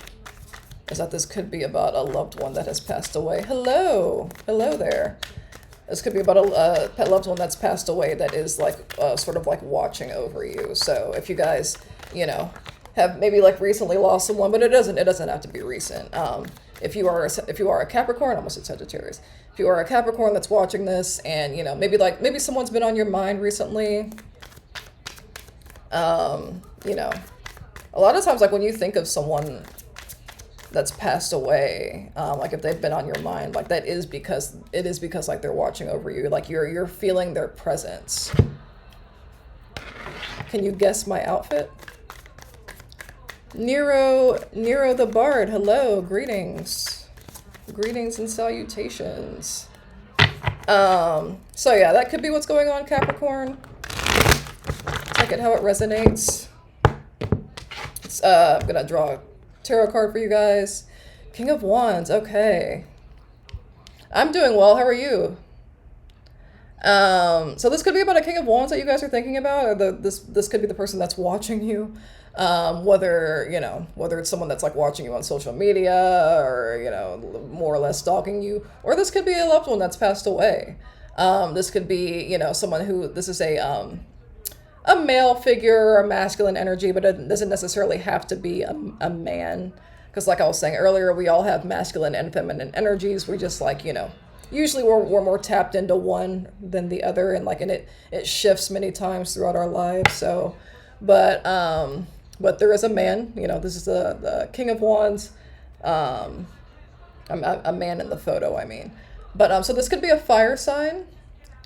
this could be about a loved one that has passed away. Hello there. This could be about a pet loved one that's passed away that is, like, sort of like watching over you. So if you guys, have maybe, like, recently lost someone, but it doesn't have to be recent. If you are a Capricorn, I almost said Sagittarius. If you are a Capricorn that's watching this, and maybe someone's been on your mind recently. A lot of times, like, when you think of someone that's passed away, like if they've been on your mind, like it is because like they're watching over you, like you're feeling their presence. Can you guess my outfit? Nero the Bard, hello, greetings and salutations. So yeah, that could be what's going on, Capricorn. Check it how it resonates. I'm gonna draw a tarot card for you guys. King of Wands, okay. I'm doing well, how are you? So this could be about a King of Wands that you guys are thinking about, or this could be the person that's watching you. Whether it's someone that's, like, watching you on social media, or, more or less stalking you, or this could be a loved one that's passed away. This could be, someone who, this is a male figure or a masculine energy, but it doesn't necessarily have to be a man. Because, like I was saying earlier, we all have masculine and feminine energies. We just, like, usually we're more tapped into one than the other, and it shifts many times throughout our lives. So, but there is a man, this is the King of Wands, a man in the photo, I mean. But, so this could be a fire sign,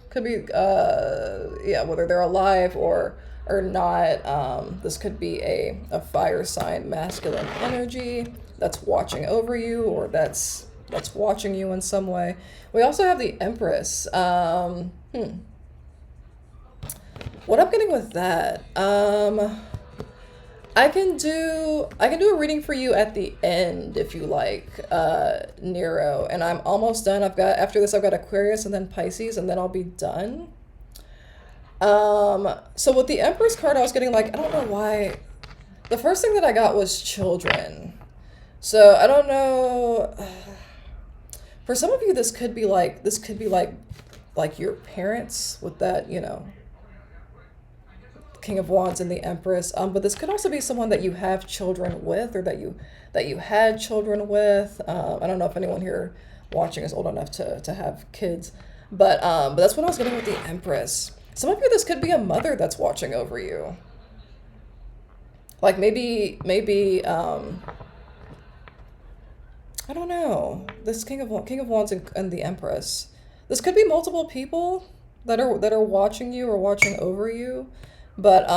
could be, whether they're alive or not. This could be a fire sign, masculine energy that's watching over you, or that's watching you in some way. We also have the Empress. What I'm getting with that, I can do a reading for you at the end if you like, Nero, and I'm almost done. After this I've got Aquarius and then Pisces, and then I'll be done. So with the Empress card, I was getting, like, I don't know why, the first thing that I got was children. So I don't know. For some of you, this could be like your parents with that, you know, King of Wands and the Empress. But this could also be someone that you have children with, or that you had children with. I don't know if anyone here watching is old enough to have kids, but that's what I was getting with the Empress. Some of you, this could be a mother that's watching over you. Like maybe I don't know. This King of Wands and the Empress. This could be multiple people that are watching you or watching over you. But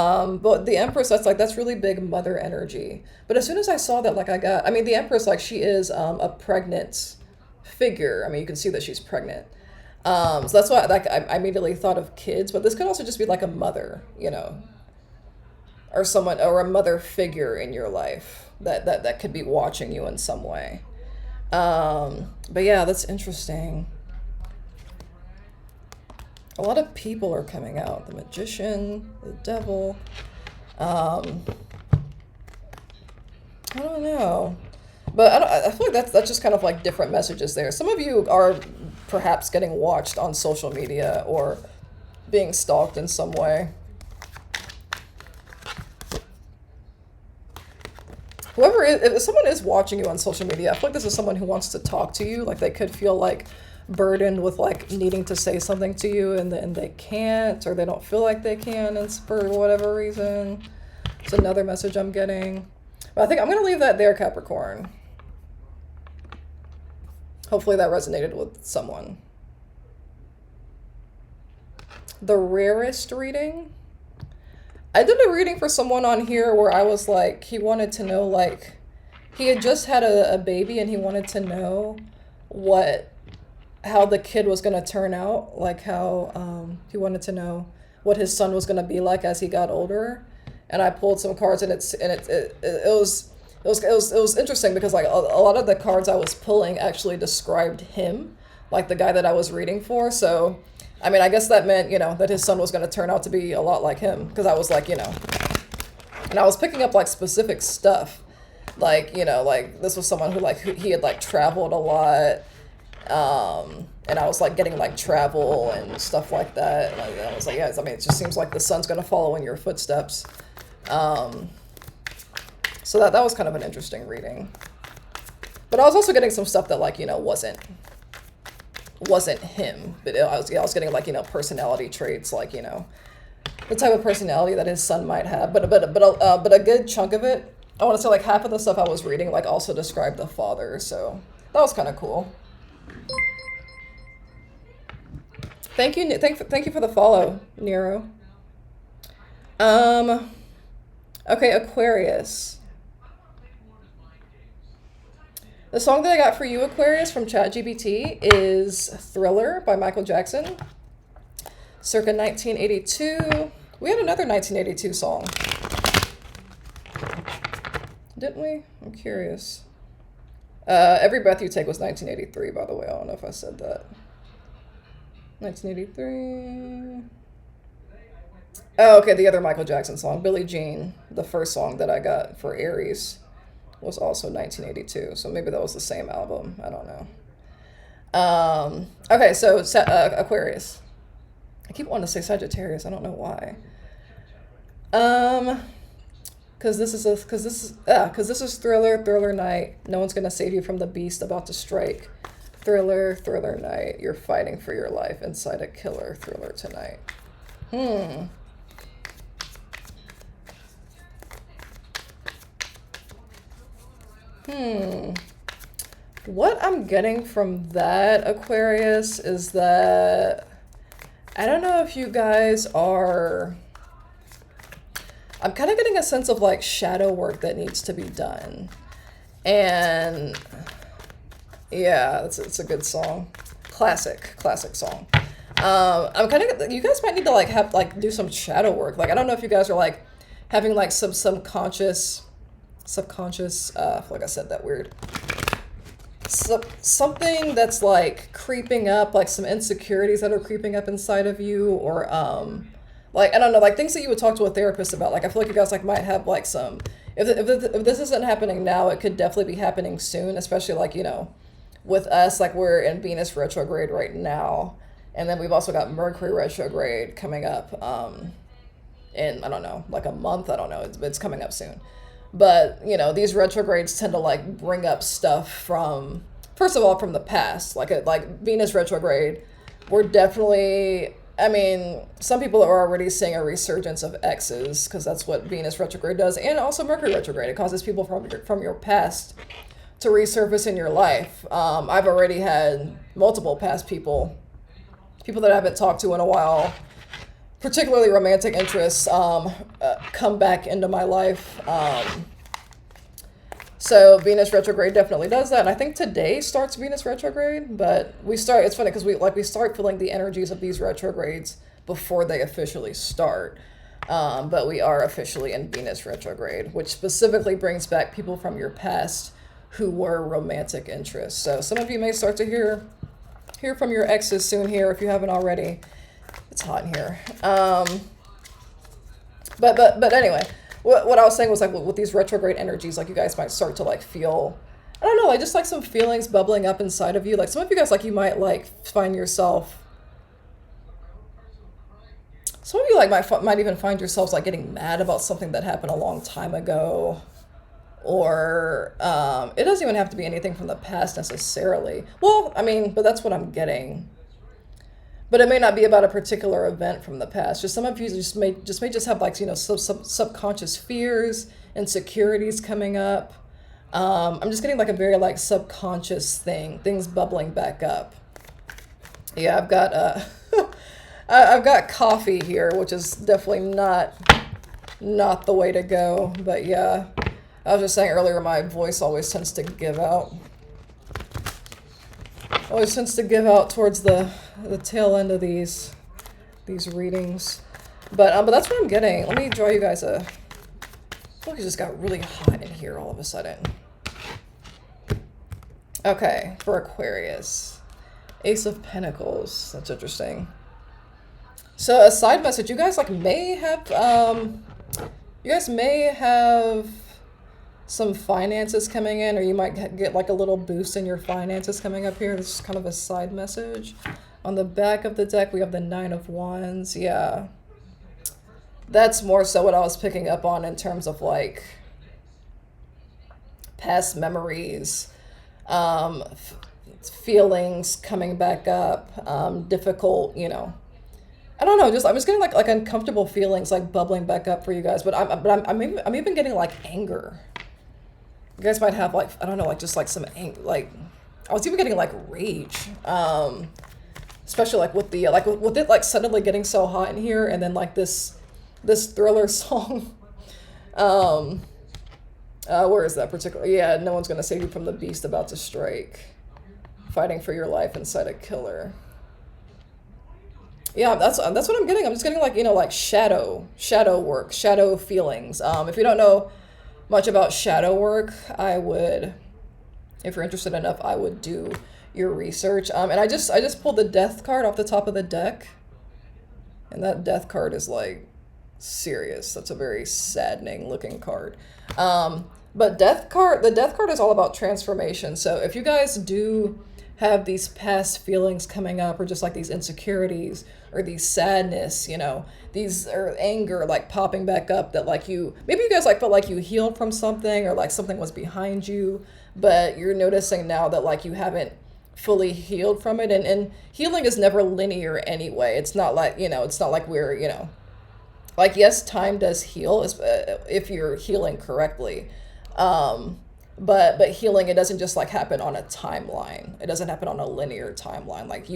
the Empress, that's really big mother energy. But as soon as I saw that, the Empress, like, she is a pregnant figure. I mean, you can see that she's pregnant. So that's why, like, I immediately thought of kids, but this could also just be like a mother, you know, or someone, or a mother figure in your life that could be watching you in some way. But yeah, that's interesting. A lot of people are coming out. The Magician, the Devil. I don't know. But I feel like that's just kind of like different messages there. Some of you are perhaps getting watched on social media or being stalked in some way. If someone is watching you on social media, I feel like this is someone who wants to talk to you. Like, they could feel like burdened with like needing to say something to you, and they can't, or they don't feel like they can, and for whatever reason. It's another message I'm getting. But I think I'm going to leave that there, Capricorn. Hopefully that resonated with someone. The rarest reading. I did a reading for someone on here where I was like, he wanted to know, like, he had just had a baby and he wanted to know how the kid was going to turn out, like how he wanted to know what his son was going to be like as he got older. And I pulled some cards, and it was interesting because like a lot of the cards I was pulling actually described him, like the guy that I was reading for. So I mean, I guess that meant, you know, that his son was going to turn out to be a lot like him, because I was like, you know, and I was picking up like specific stuff, like, you know, like this was someone who he had like traveled a lot, and I was like getting like travel and stuff like that, and I was like, yeah, I mean, it just seems like the son's going to follow in your footsteps. So that was kind of an interesting reading, but I was also getting some stuff that, like, you know, wasn't him, but I was getting like, you know, personality traits, like, you know, the type of personality that his son might have, but a good chunk of it, I want to say like half of the stuff I was reading like also described the father, so that was kind of cool. Thank you for the follow, Nero. Okay, Aquarius. The song that I got for you, Aquarius, from ChatGPT is Thriller by Michael Jackson, circa 1982. We had another 1982 song, didn't we? I'm curious. Every Breath You Take was 1983, by the way. I don't know if I said that. 1983. Oh, okay, the other Michael Jackson song, Billie Jean, the first song that I got for Aries, was also 1982, so maybe that was the same album. I don't know. Okay, so Aquarius. I keep wanting to say Sagittarius. I don't know why. Because this is Thriller Night. No one's gonna save you from the beast about to strike. Thriller Night. You're fighting for your life inside a killer thriller tonight. What I'm getting from that, Aquarius, is that I don't know if you guys are... I'm kind of getting a sense of like shadow work that needs to be done. And yeah, it's a good song. Classic song. I'm kind of... You guys might need to like do some shadow work. Like, I don't know if you guys are like having like some subconscious, like I said that weird. Something that's like creeping up, like some insecurities that are creeping up inside of you, or like, I don't know, like things that you would talk to a therapist about. Like, I feel like you guys like might have like some, if this isn't happening now, it could definitely be happening soon, especially like, you know, with us, like we're in Venus retrograde right now. And then we've also got Mercury retrograde coming up in, I don't know, like a month. I don't know. It's coming up soon. But, you know, these retrogrades tend to like bring up stuff from, first of all, from the past. Like Venus retrograde, we're definitely, I mean, some people are already seeing a resurgence of exes because that's what Venus retrograde does. And also Mercury retrograde. It causes people from your past to resurface in your life. I've already had multiple past people that I haven't talked to in a while, particularly romantic interests, come back into my life. So Venus retrograde definitely does that. And I think today starts Venus retrograde, but it's funny because we start feeling the energies of these retrogrades before they officially start. But we are officially in Venus retrograde, which specifically brings back people from your past who were romantic interests. So some of you may start to hear from your exes soon here if you haven't already. It's hot in here. But anyway, what I was saying was like with these retrograde energies, like you guys might start to like feel, I don't know, like just like some feelings bubbling up inside of you. Like some of you guys, like you might like find yourself, some of you like might even find yourselves like getting mad about something that happened a long time ago. Or it doesn't even have to be anything from the past necessarily. Well, I mean, but that's what I'm getting. But it may not be about a particular event from the past. Just some of you may just have like, you know, some subconscious fears, insecurities coming up. I'm just getting like a very like subconscious things bubbling back up. Yeah, I've got I've got coffee here, which is definitely not the way to go. But yeah. I was just saying earlier, my voice always tends to give out. Always tends to give out towards the tail end of these readings. But that's what I'm getting. Let me draw you guys I feel like it just got really hot in here all of a sudden. Okay, for Aquarius. Ace of Pentacles. That's interesting. So a side message, you guys like may have some finances coming in, or you might get like a little boost in your finances coming up here. This is kind of a side message. On the back of the deck, we have the Nine of Wands. Yeah. That's more so what I was picking up on in terms of like past memories, feelings coming back up, difficult, you know. I don't know, I'm just getting like uncomfortable feelings like bubbling back up for you guys, but I'm even getting like anger. You guys might have like, I don't know, like just like some like I was even getting like rage, especially like with the with it like suddenly getting so hot in here, and then like this Thriller song. Where is that particular? Yeah, no one's gonna save you from the beast about to strike, fighting for your life inside a killer. Yeah, that's what I'm getting. I'm just getting like, you know, like shadow work, shadow feelings. If you don't know much about shadow work, I would, if you're interested enough, I would do your research. And I just pulled the Death card off the top of the deck, and that Death card is like serious. That's a very saddening looking card. But the Death card is all about transformation. So if you guys do have these past feelings coming up, or just like these insecurities or these sadness, you know, these or anger like popping back up, that like maybe you guys like felt like you healed from something, or like something was behind you, but you're noticing now that like you haven't fully healed from it. And healing is never linear anyway. It's not like, you know, it's not like we're, you know, like, yes, time does heal if you're healing correctly. But healing, it doesn't just like happen on a timeline. It doesn't happen on a linear timeline. Like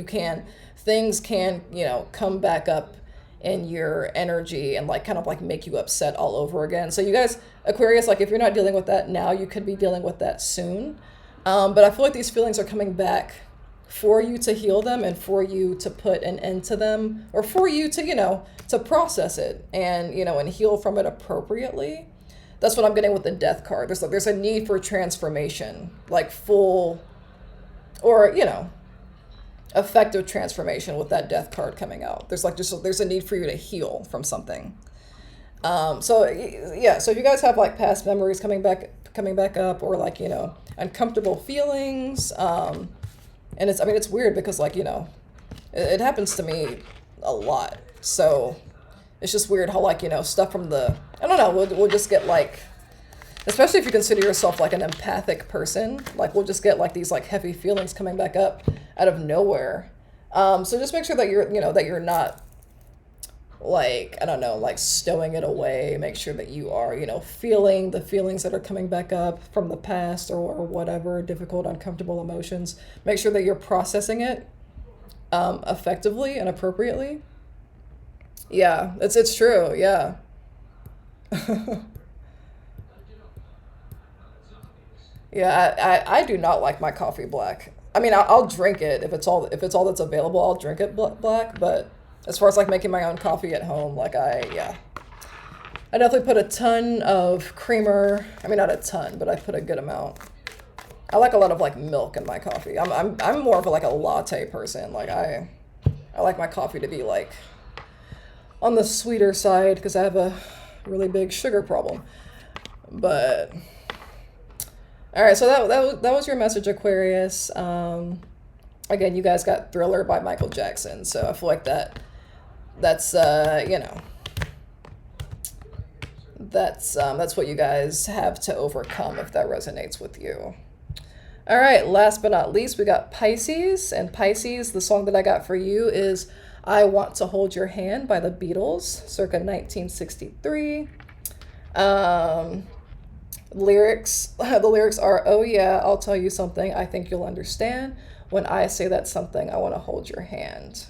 things can, you know, come back up in your energy and like kind of like make you upset all over again. So you guys, Aquarius, like if you're not dealing with that now, you could be dealing with that soon. But I feel like these feelings are coming back for you to heal them, and for you to put an end to them, or for you to, you know, to process it and, you know, and heal from it appropriately. That's what I'm getting with the Death card. There's a need for transformation, like full, or, you know, effective transformation with that Death card coming out. There's a need for you to heal from something. So yeah, so if you guys have like past memories coming back coming back up, or like, you know, uncomfortable feelings. And it's, I mean, it's weird because like, you know, it happens to me a lot. So it's just weird how like, you know, stuff from the, I don't know, we'll just get like, especially if you consider yourself like an empathic person, like we'll just get like these like heavy feelings coming back up out of nowhere. So just make sure that you're, you know, that you're not like, I don't know, like stowing it away. Make sure that you are, you know, feeling the feelings that are coming back up from the past, or whatever, difficult, uncomfortable emotions. Make sure that you're processing it effectively and appropriately. Yeah, it's true. Yeah. Yeah, I do not like my coffee black. I mean, I'll drink it if it's all that's available. I'll drink it black. But as far as like making my own coffee at home, like I definitely put a ton of creamer. I mean, not a ton, but I put a good amount. I like a lot of like milk in my coffee. I'm more of like a latte person. Like I like my coffee to be like on the sweeter side because I have a really big sugar problem. But all right, so that was your message, Aquarius. Again, you guys got Thriller by Michael Jackson, so I feel like that's you know, that's what you guys have to overcome if that resonates with you. All right, last but not least, we got Pisces, and Pisces, the song that I got for you is "I Want to Hold Your Hand" by the Beatles, circa 1963. The lyrics are, "Oh yeah, I'll tell you something I think you'll understand. When I say that something, I want to hold your hand."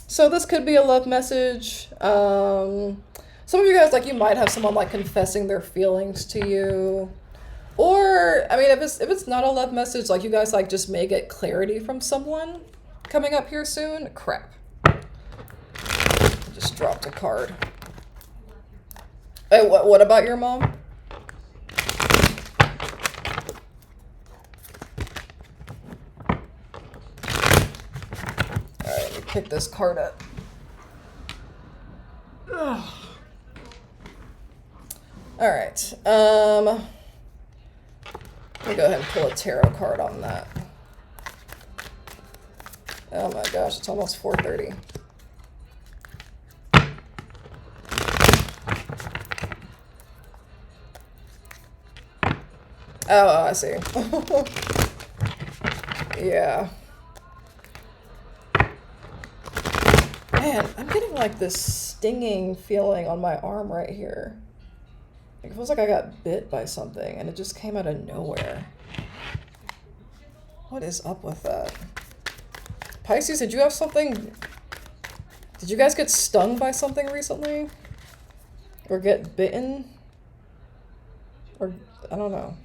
So this could be a love message. Some of you guys, like, you might have someone like confessing their feelings to you. Or, I mean, if it's not a love message, like you guys like just may get clarity from someone coming up here soon. Crap. Just dropped a card. Hey, what about your mom? Alright, let me pick this card up. Alright, let me go ahead and pull a tarot card on that. Oh my gosh, it's almost 4:30. Oh, I see. Yeah. Man, I'm getting like this stinging feeling on my arm right here. It feels like I got bit by something and it just came out of nowhere. What is up with that? Pisces, did you have something? Did you guys get stung by something recently? Or get bitten? Or, I don't know.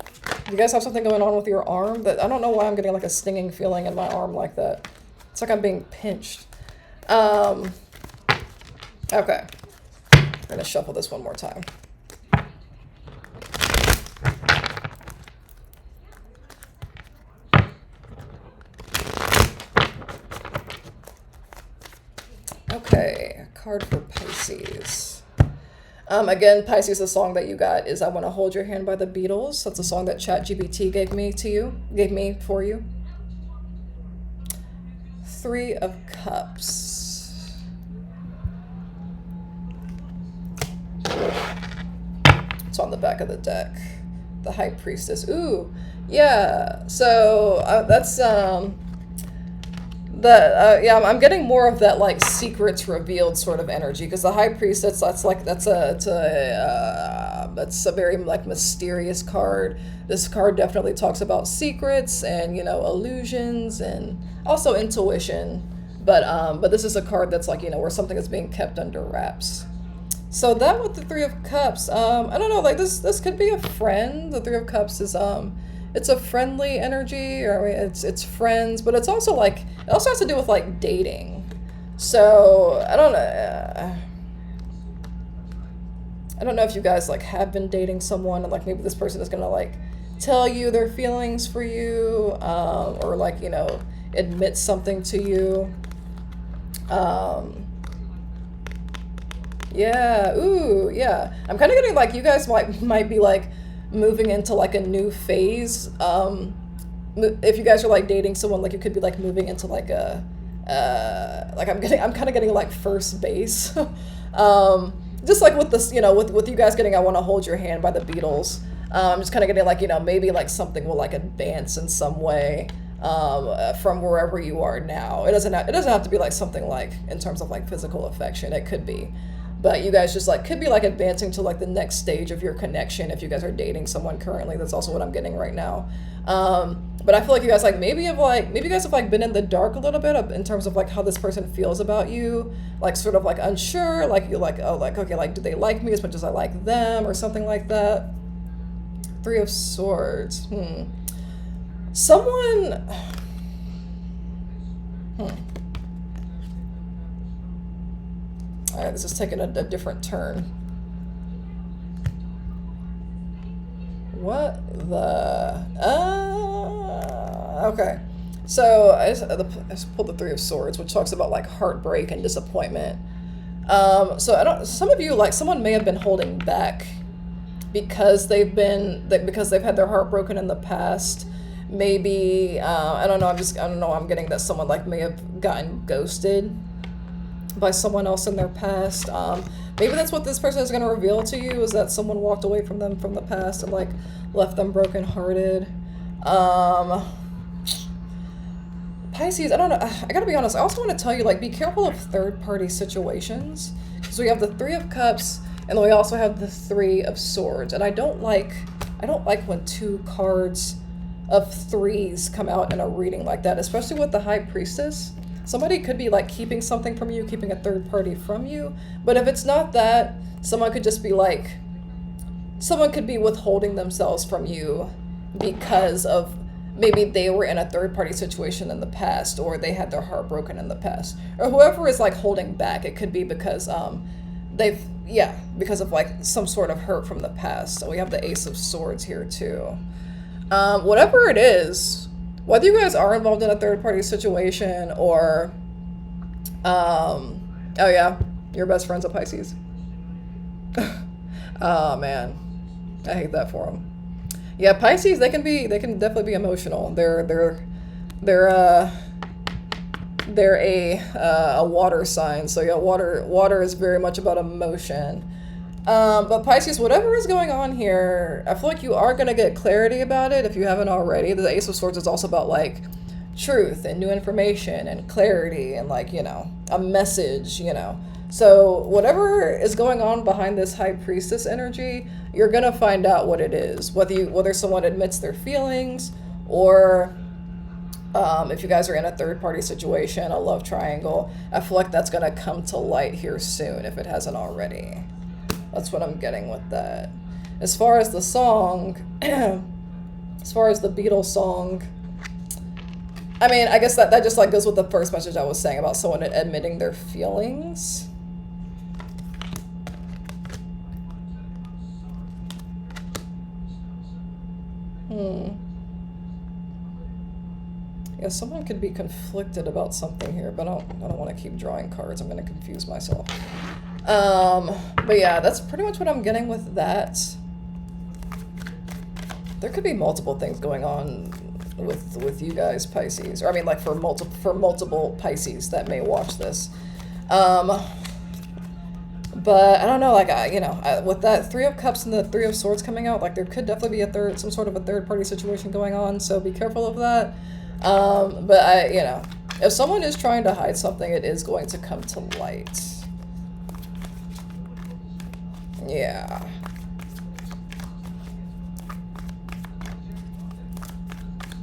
You guys have something going on with your arm? That I don't know why I'm getting like a stinging feeling in my arm like that. It's like I'm being pinched. Okay. I'm gonna shuffle this one more time. Okay, a card for Pisces. Again, Pisces, the song that you got is "I Want to Hold Your Hand" by the Beatles. That's a song that ChatGPT gave me for you. 3 of Cups. It's on the back of the deck. The High Priestess. Ooh, yeah. So that's yeah, I'm getting more of that like secrets revealed sort of energy, because the High Priestess, that's a very like mysterious card. This card definitely talks about secrets and, you know, illusions and also intuition, but this is a card that's like, you know, where something is being kept under wraps. So that with the 3 of Cups, I don't know, like this could be a friend. The 3 of Cups is it's a friendly energy, or I mean, it's friends, but it's also like, it also has to do with like dating. So I don't know if you guys like have been dating someone, and like maybe this person is gonna like tell you their feelings for you, or like, you know, admit something to you. Yeah, ooh, yeah. I'm kind of getting like you guys might be like moving into like a new phase. If you guys are like dating someone, like you could be like moving into like a like I'm kind of getting like first base. Just like with this, with you guys getting I Want to Hold Your Hand by the Beatles. I'm just kind of getting like, maybe like something will like advance in some way from wherever you are now. It doesn't have to be like something like in terms of like physical affection. It could be, but you guys just like could be like advancing to like the next stage of your connection if you guys are dating someone currently. That's also what I'm getting right now. But I feel like you guys like maybe you guys have like been in the dark a little bit in terms of like how this person feels about you, like sort of like unsure, like you're like, oh, like okay, like do they like me as much as I like them or something like that. Three of Swords. Someone. All right, this is taking a different turn. What the? Okay. So I just pulled the Three of Swords, which talks about like heartbreak and disappointment. So some of you, like someone may have been holding back because they've had their heart broken in the past. Maybe I don't know. I'm getting that someone like may have gotten ghosted by someone else in their past. Maybe that's what this person is going to reveal to you, is that someone walked away from them from the past and like left them brokenhearted. Pisces, I don't know. I gotta be honest. I also want to tell you, like, be careful of third-party situations. So we have the Three of Cups, and then we also have the Three of Swords. And I don't like when two cards of threes come out in a reading like that, especially with the High Priestess. Somebody could be like keeping something from you, keeping a third party from you. But if it's not that, someone could be withholding themselves from you because of maybe they were in a third party situation in the past, or they had their heart broken in the past, or whoever is like holding back. It could be because because of like some sort of hurt from the past. So we have the Ace of Swords here too. Whatever it is, whether you guys are involved in a third party situation or, oh yeah, your best friend's a Pisces. Oh man, I hate that for them. Yeah, Pisces, they can definitely be emotional. They're a water sign. So yeah, water is very much about emotion. But Pisces, whatever is going on here, I feel like you are going to get clarity about it if you haven't already. The Ace of Swords is also about like truth and new information and clarity and like, a message, So whatever is going on behind this High Priestess energy, you're going to find out what it is, whether someone admits their feelings or if you guys are in a third party situation, a love triangle. I feel like that's going to come to light here soon if it hasn't already. That's what I'm getting with that. As far as the song, as far as the Beatles song, I mean, I guess that just like goes with the first message I was saying about someone admitting their feelings. Yeah, someone could be conflicted about something here, but I don't want to keep drawing cards. I'm going to confuse myself. But yeah, that's pretty much what I'm getting with that. There could be multiple things going on with you guys, Pisces, or I mean, like for multiple Pisces that may watch this. But I don't know, like with that Three of Cups and the Three of Swords coming out, like there could definitely be some sort of a third party situation going on. So be careful of that. But if someone is trying to hide something, it is going to come to light. Yeah.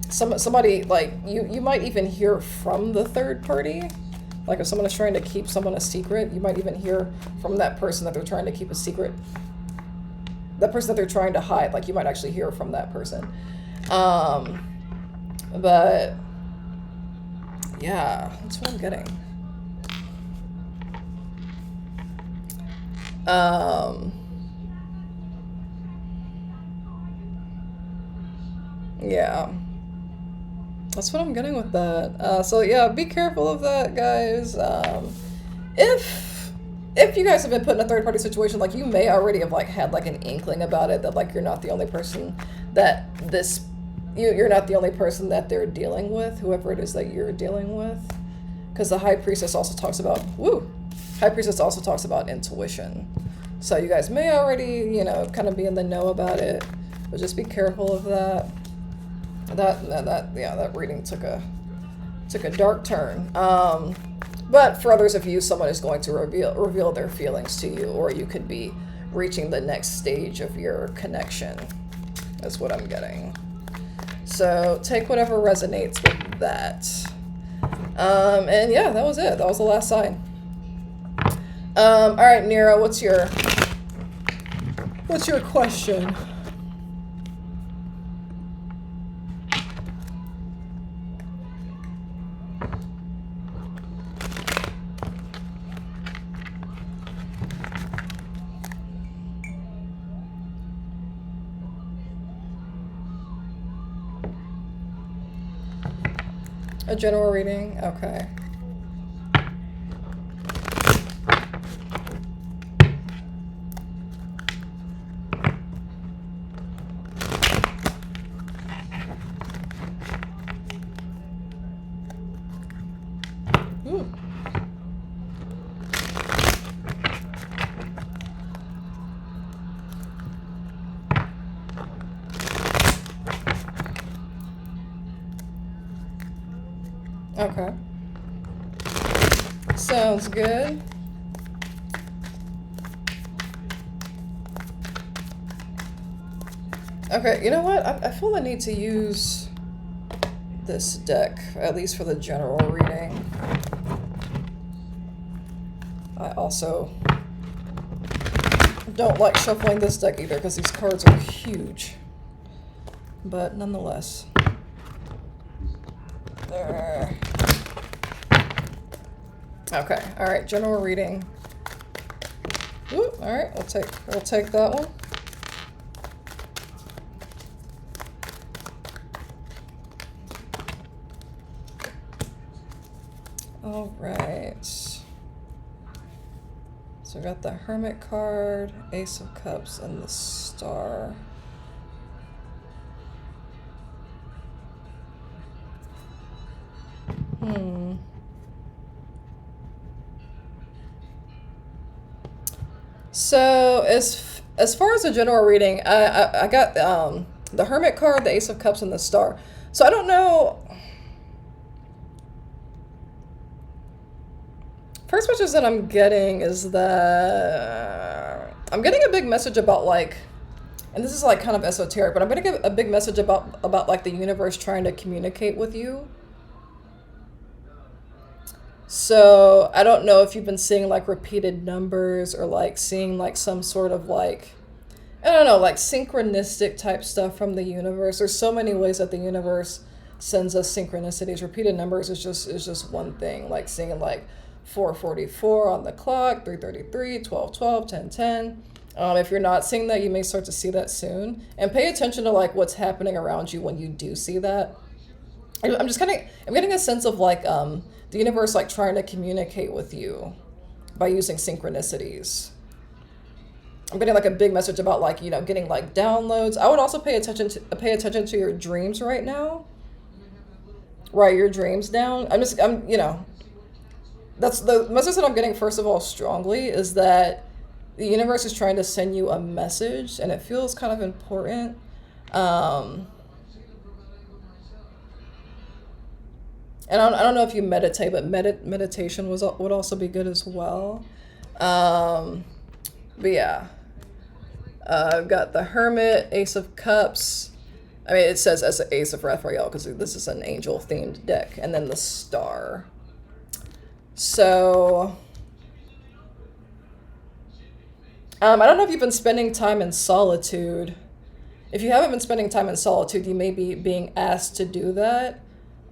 Somebody, like, you might even hear from the third party. Like, if someone is trying to keep someone a secret, you might even hear from that person that they're trying to keep a secret. That person that they're trying to hide, like, you might actually hear from that person. But, yeah, that's what I'm getting. Yeah. That's what I'm getting with that. So yeah, be careful of that, guys. If if you guys have been put in a third-party situation, like, you may already have, like, had, like, an inkling about it, that, like, you're not the only person that you're not the only person that they're dealing with, whoever it is that you're dealing with. Because the High Priestess also talks about, High Priestess also talks about intuition. So you guys may already, you know, kind of be in the know about it, but just be careful of that. That reading took a dark turn. But for others of you, someone is going to reveal their feelings to you, or you could be reaching the next stage of your connection, is what I'm getting. So take whatever resonates with that. And yeah, that was it. That was the last sign. All right, Nero, what's your question? A general reading? Okay. Ooh. Okay. Sounds good. Okay, you know what? I feel I need to use this deck, at least for the general reading. I also don't like shuffling this deck either, because these cards are huge. But nonetheless. There. Okay, all right, general reading. Ooh, all right, we'll take that one. All right. So we got the Hermit card, Ace of Cups, and the Star. So as far as the general reading, I got the Hermit card, the Ace of Cups, and the Star. So I don't know. First message that I'm getting is that I'm getting a big message about, like, and this is like kind of esoteric, but I'm getting a big message about like the universe trying to communicate with you. So I don't know if you've been seeing like repeated numbers, or like seeing like some sort of like, I don't know, like synchronistic type stuff from the universe. There's so many ways that the universe sends us synchronicities. Repeated numbers is just one thing, like seeing like 4:44 on the clock, 3:33, 12:12, 10:10. If you're not seeing that, you may start to see that soon. And pay attention to like what's happening around you when you do see that. I'm getting a sense of like the universe like trying to communicate with you by using synchronicities. I'm getting like a big message about like, you know, getting like downloads. I would also pay attention to your dreams right now. Write your dreams down. You know, that's the message that I'm getting, first of all, strongly, is that the universe is trying to send you a message, and it feels kind of important. And I don't know if you meditate, but meditation would also be good as well. But yeah, I've got the Hermit, Ace of Cups. I mean, it says as an Ace of Raphael because this is an angel-themed deck, and then the Star. So, I don't know if you've been spending time in solitude. If you haven't been spending time in solitude, you may be being asked to do that.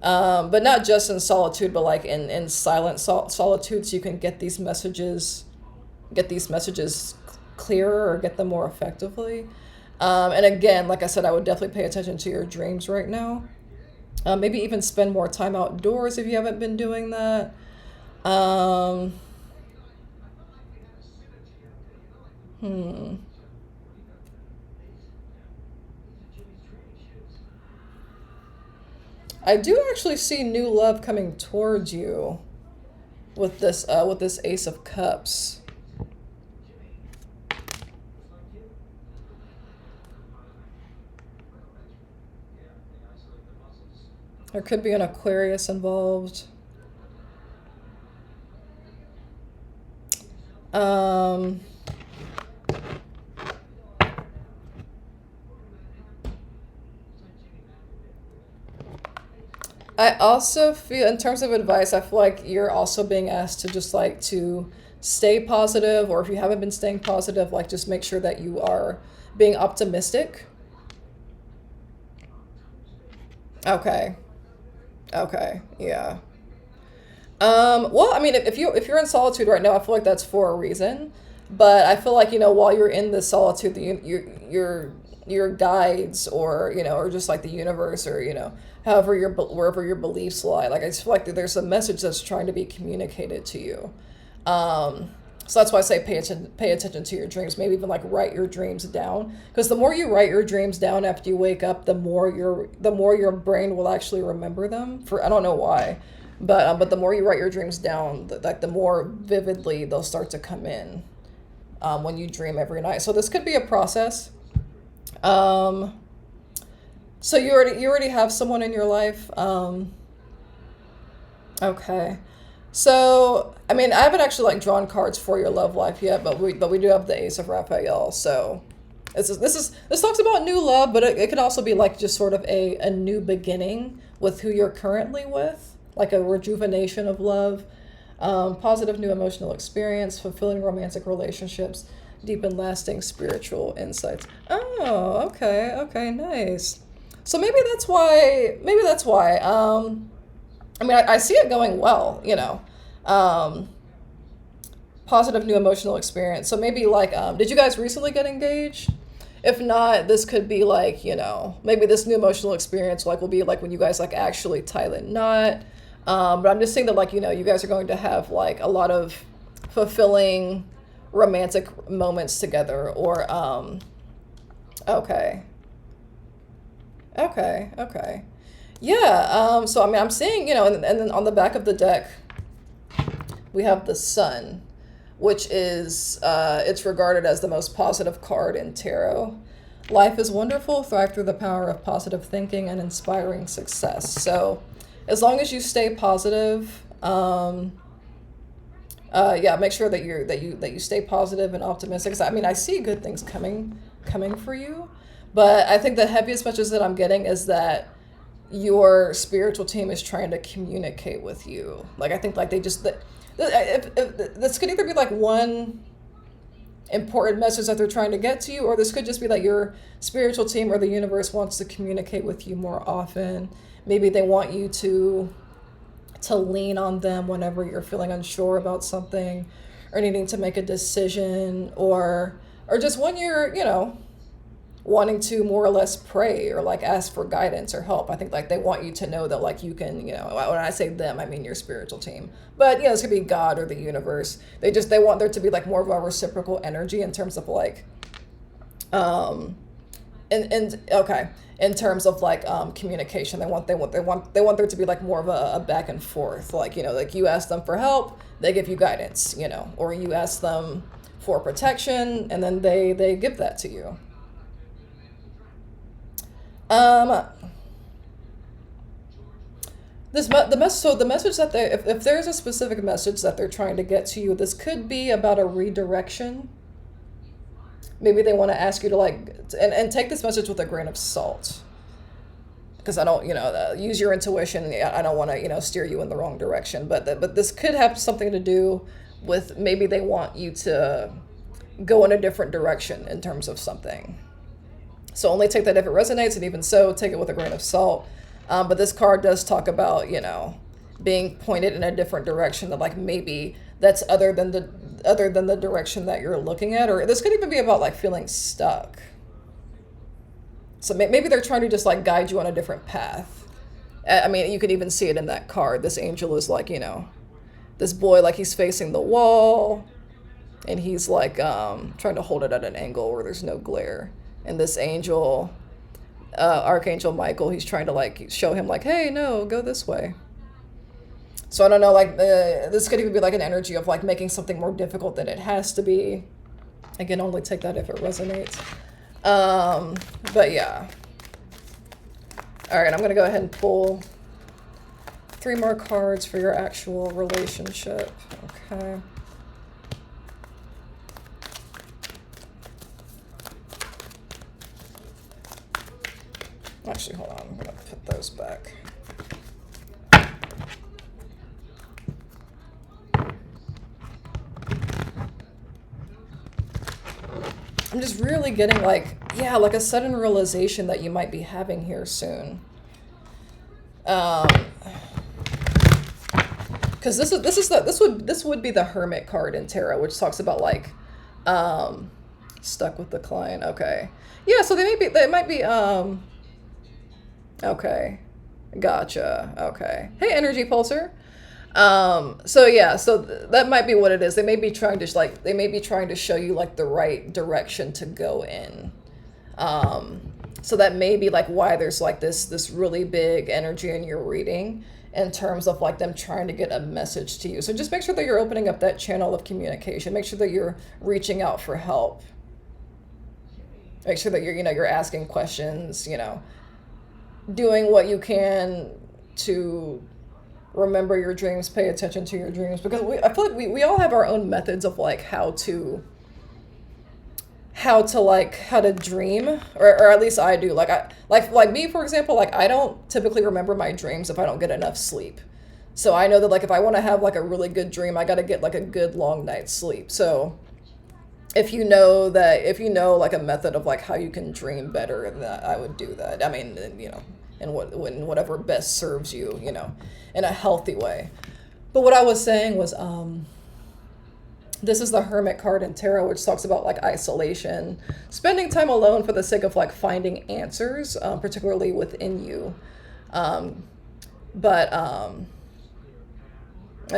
But not just in solitude, but like in silent solitude, so you can get these messages clearer, or get them more effectively. And again, like I said, I would definitely pay attention to your dreams right now. Maybe even spend more time outdoors if you haven't been doing that. Hmm. I do actually see new love coming towards you with this Ace of Cups. There could be an Aquarius involved. Um, I also feel, in terms of advice, I feel like you're also being asked to just like to stay positive, or if you haven't been staying positive, like just make sure that you are being optimistic. Okay. Okay. Yeah. Well, I mean, if you're in solitude right now, I feel like that's for a reason. But I feel like, while you're in this solitude, your guides, or or just like the universe, or however wherever your beliefs lie. Like, I just feel like there's a message that's trying to be communicated to you. Um, so that's why I say pay attention to your dreams. Maybe even like write your dreams down, because the more you write your dreams down after you wake up, the more your brain will actually remember them. For I don't know why, but the more you write your dreams down, like the more vividly they'll start to come in when you dream every night. So this could be a process. Um, so you already have someone in your life. Okay. So, I mean, I haven't actually like drawn cards for your love life yet, but we do have the Ace of Raphael. So, this talks about new love, but it could also be like just sort of a new beginning with who you're currently with, like a rejuvenation of love, positive new emotional experience, fulfilling romantic relationships, deep and lasting spiritual insights. Oh, okay, okay, nice. So maybe that's why. Maybe that's why. I mean, I see it going well, Um, positive new emotional experience. So maybe like, did you guys recently get engaged? If not, this could be like, maybe this new emotional experience like will be like when you guys like actually tie the knot. But I'm just saying that like, you guys are going to have like a lot of fulfilling romantic moments together. Or okay, okay. Yeah, so I mean, I'm seeing, and then on the back of the deck, we have the Sun, which is, it's regarded as the most positive card in tarot. Life is wonderful, thrive through the power of positive thinking and inspiring success. So, as long as you stay positive, yeah, make sure that you stay positive and optimistic. 'Cause I mean, I see good things coming for you, but I think the heaviest message that I'm getting is that your spiritual team is trying to communicate with you. Like, I think like they just if this could either be like one important message that they're trying to get to you, or this could just be that your spiritual team or the universe wants to communicate with you more often. Maybe they want you to lean on them whenever you're feeling unsure about something, or needing to make a decision, or just when you're, wanting to more or less pray or like ask for guidance or help. I think like they want you to know that like you can, when I say them, I mean your spiritual team. But this could be God or the universe. They want there to be like more of a reciprocal energy in terms of like and okay, in terms of like communication. They want there to be like more of a back and forth. Like, like you ask them for help, they give you guidance, or you ask them for protection and then they give that to you. Um, the message that if there's a specific message that they're trying to get to you, this could be about a redirection. Maybe they want to ask you to like, and take this message with a grain of salt, because I don't, use your intuition. I don't want to, steer you in the wrong direction, but this could have something to do with, maybe they want you to go in a different direction in terms of something. So only take that if it resonates, and even so, take it with a grain of salt. But this card does talk about, being pointed in a different direction, that like maybe that's other than the direction that you're looking at. Or this could even be about like feeling stuck. So maybe they're trying to just like guide you on a different path. I mean, you could even see it in that card. This angel is like, this boy, like he's facing the wall. and he's like trying to hold it at an angle where there's no glare. And this angel, Archangel Michael, he's trying to like show him like, hey, no, go this way. So I don't know, like this could even be like an energy of like making something more difficult than it has to be. I can only take that if it resonates. But yeah. All right, I'm gonna go ahead and pull 3 more cards for your actual relationship. Okay. Actually, hold on. I'm going to put those back. I'm just really getting like, yeah, like a sudden realization that you might be having here soon. Because this would be the Hermit card in tarot, which talks about like stuck with the client. Okay, yeah. So they might be. Okay, gotcha. Okay. Hey, Energy Pulsar. So yeah, so that might be what it is. They may be trying to show you like the right direction to go in. So that may be like why there's like this really big energy in your reading in terms of like them trying to get a message to you. So just make sure that you're opening up that channel of communication. Make sure that you're reaching out for help. Make sure that you're asking questions, doing what you can to remember your dreams, pay attention to your dreams, because I feel like we all have our own methods of like how to dream, or at least I do. Like me, for example, like I don't typically remember my dreams if I don't get enough sleep. So I know that like if I want to have like a really good dream, I got to get like a good long night's sleep. So if you know like a method of like how you can dream better, that I would do that. I mean, in whatever best serves you, in a healthy way. But what I was saying was, this is the Hermit card in tarot, which talks about like isolation, spending time alone for the sake of like finding answers, particularly within you. I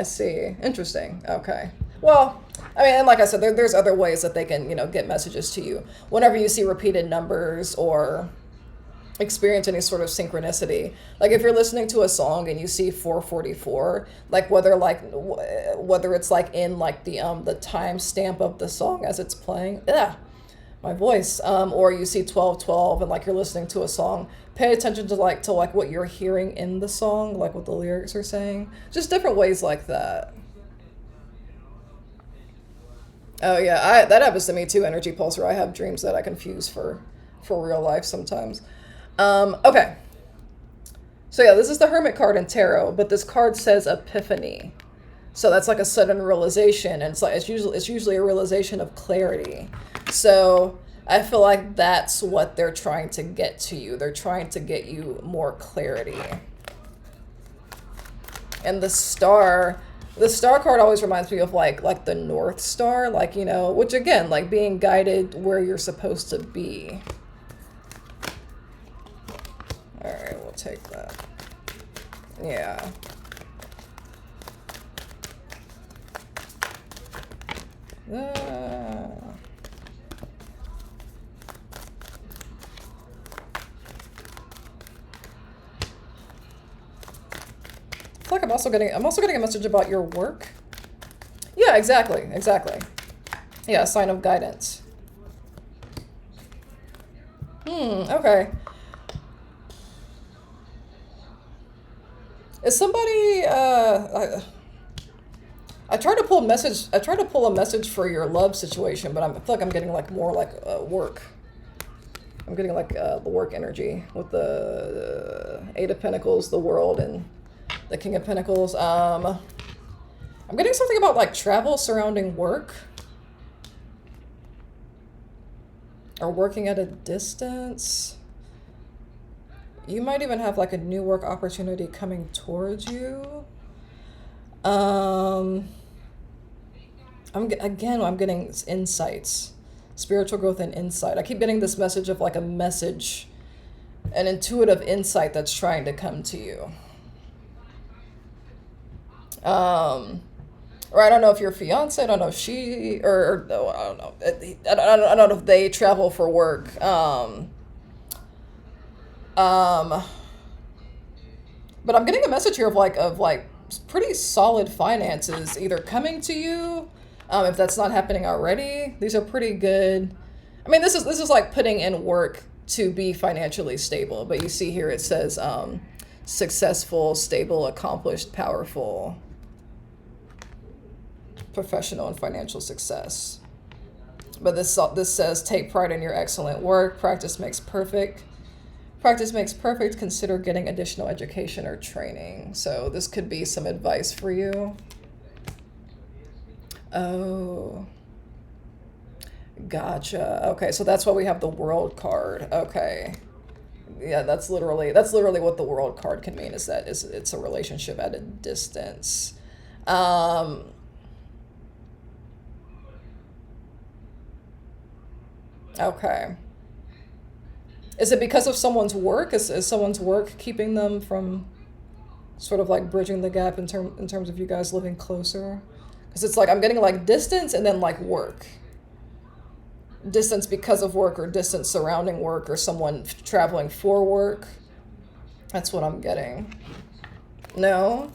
see. Interesting. Okay. Well, I mean, and like I said, there's other ways that they can, get messages to you. Whenever you see repeated numbers or experience any sort of synchronicity, like if you're listening to a song and you see 444, like whether it's like in like the time stamp of the song as it's playing, my voice, or you see 1212 and like you're listening to a song, pay attention to what you're hearing in the song, like what the lyrics are saying. Just different ways like that. Oh yeah, that happens to me too, Energy Pulsar. I have dreams that I confuse for real life sometimes. Okay. So yeah, this is the Hermit card in tarot, but this card says epiphany. So that's like a sudden realization, and it's usually a realization of clarity. So I feel like that's what they're trying to get to you. They're trying to get you more clarity. And the star card always reminds me of like the North Star, which again, like being guided where you're supposed to be. All right, we'll take that. Yeah. I feel like I'm also getting a message about your work. Yeah, exactly. Yeah, a sign of guidance. Okay. Is somebody I tried to pull a message for your love situation, but I feel like I'm getting like more like work. I'm getting like the work energy with the Eight of Pentacles, the World, and the King of Pentacles. I'm getting something about like travel surrounding work. Or working at a distance. You might even have like a new work opportunity coming towards you. I'm getting insights. Spiritual growth and insight. I keep getting this message of like an intuitive insight that's trying to come to you. Or I don't know if your fiance, I don't know if she, or no, I don't know. I don't know if they travel for work. Um, but I'm getting a message here of like pretty solid finances either coming to you, if that's not happening already. These are pretty good. I mean, this is like putting in work to be financially stable. But you see here it says successful, stable, accomplished, powerful, professional, and financial success. But this says take pride in your excellent work. Practice makes perfect. Practice makes perfect. Consider getting additional education or training. So this could be some advice for you. Oh, gotcha. Okay, so that's why we have the World card. Okay. Yeah, that's literally what the World card can mean, is that it's a relationship at a distance. Um, okay. Is it because of someone's work? Is someone's work keeping them from sort of like bridging the gap in terms of you guys living closer? Because it's like I'm getting like distance and then like work. Distance because of work, or distance surrounding work, or someone traveling for work. That's what I'm getting. No?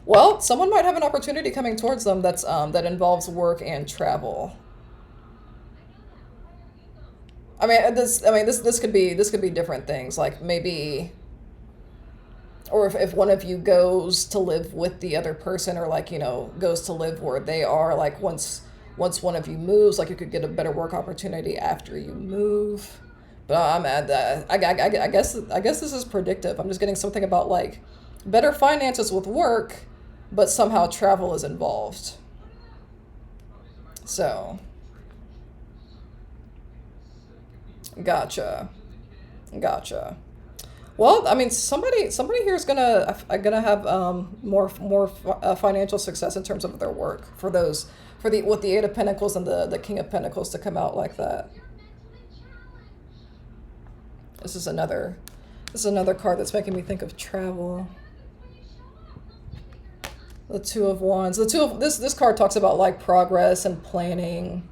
Well, someone might have an opportunity coming towards them that involves work and travel. This could be different things, like maybe, or if one of you goes to live with the other person, or like, goes to live where they are, like once one of you moves, like you could get a better work opportunity after you move. But I'm at that. I guess this is predictive. I'm just getting something about like better finances with work, but somehow travel is involved. So, gotcha. Gotcha. Well, I mean, somebody here is gonna have more financial success in terms of their work, for those, for the with the Eight of Pentacles and the King of Pentacles to come out like that. This is another card that's making me think of travel. The Two of Wands. This card talks about like progress and planning.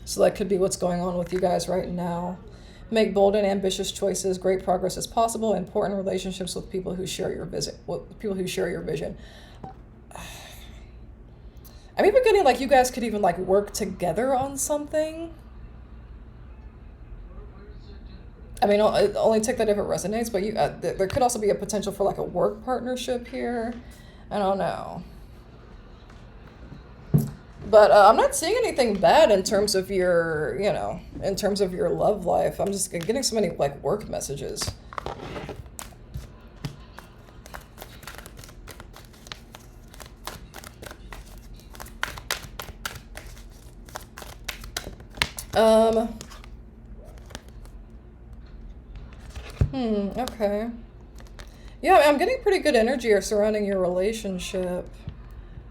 So that could be what's going on with you guys right now. Make bold and ambitious choices. Great progress is possible. Important relationships with people who share your vision. With people who share your vision. I'm even getting like you guys could even like work together on something. I mean, only take that if it resonates. But there could also be a potential for like a work partnership here. I don't know. But I'm not seeing anything bad in terms of your, in terms of your love life. I'm just getting so many like work messages. Um, okay. Yeah, I'm getting pretty good energy surrounding your relationship.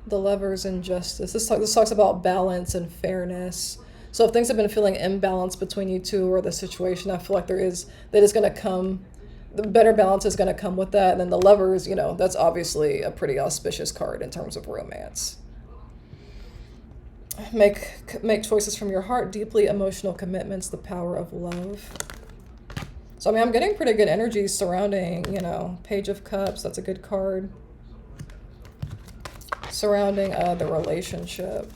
The Lovers and Justice. This talks about balance and fairness. So if things have been feeling imbalanced between you two or the situation, I feel like that is going to come, the better balance is going to come with that. And then the Lovers, that's obviously a pretty auspicious card in terms of romance. Make choices from your heart, deeply emotional commitments, the power of love. So, I mean, I'm getting pretty good energy surrounding, Page of Cups. That's a good card. Surrounding the relationship.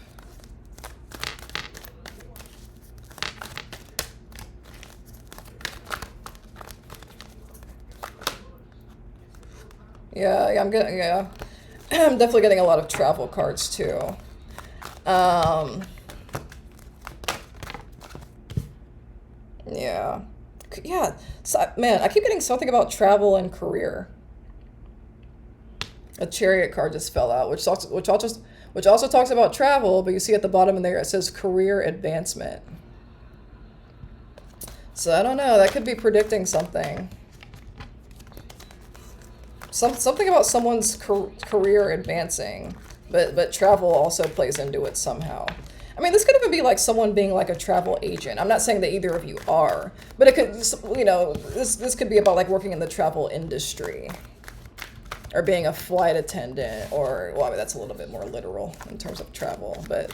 Yeah, I'm getting, I'm definitely getting a lot of travel cards too. Yeah. Yeah, so, man, I keep getting something about travel and career. A Chariot card just fell out, which also talks about travel, but you see at the bottom in there it says career advancement. So I don't know, that could be predicting something. Something about someone's career advancing, but travel also plays into it somehow. I mean, this could even be like someone being like a travel agent. I'm not saying that either of you are, but it could, this could be about like working in the travel industry. or being a flight attendant, or, well, I mean, that's a little bit more literal in terms of travel, but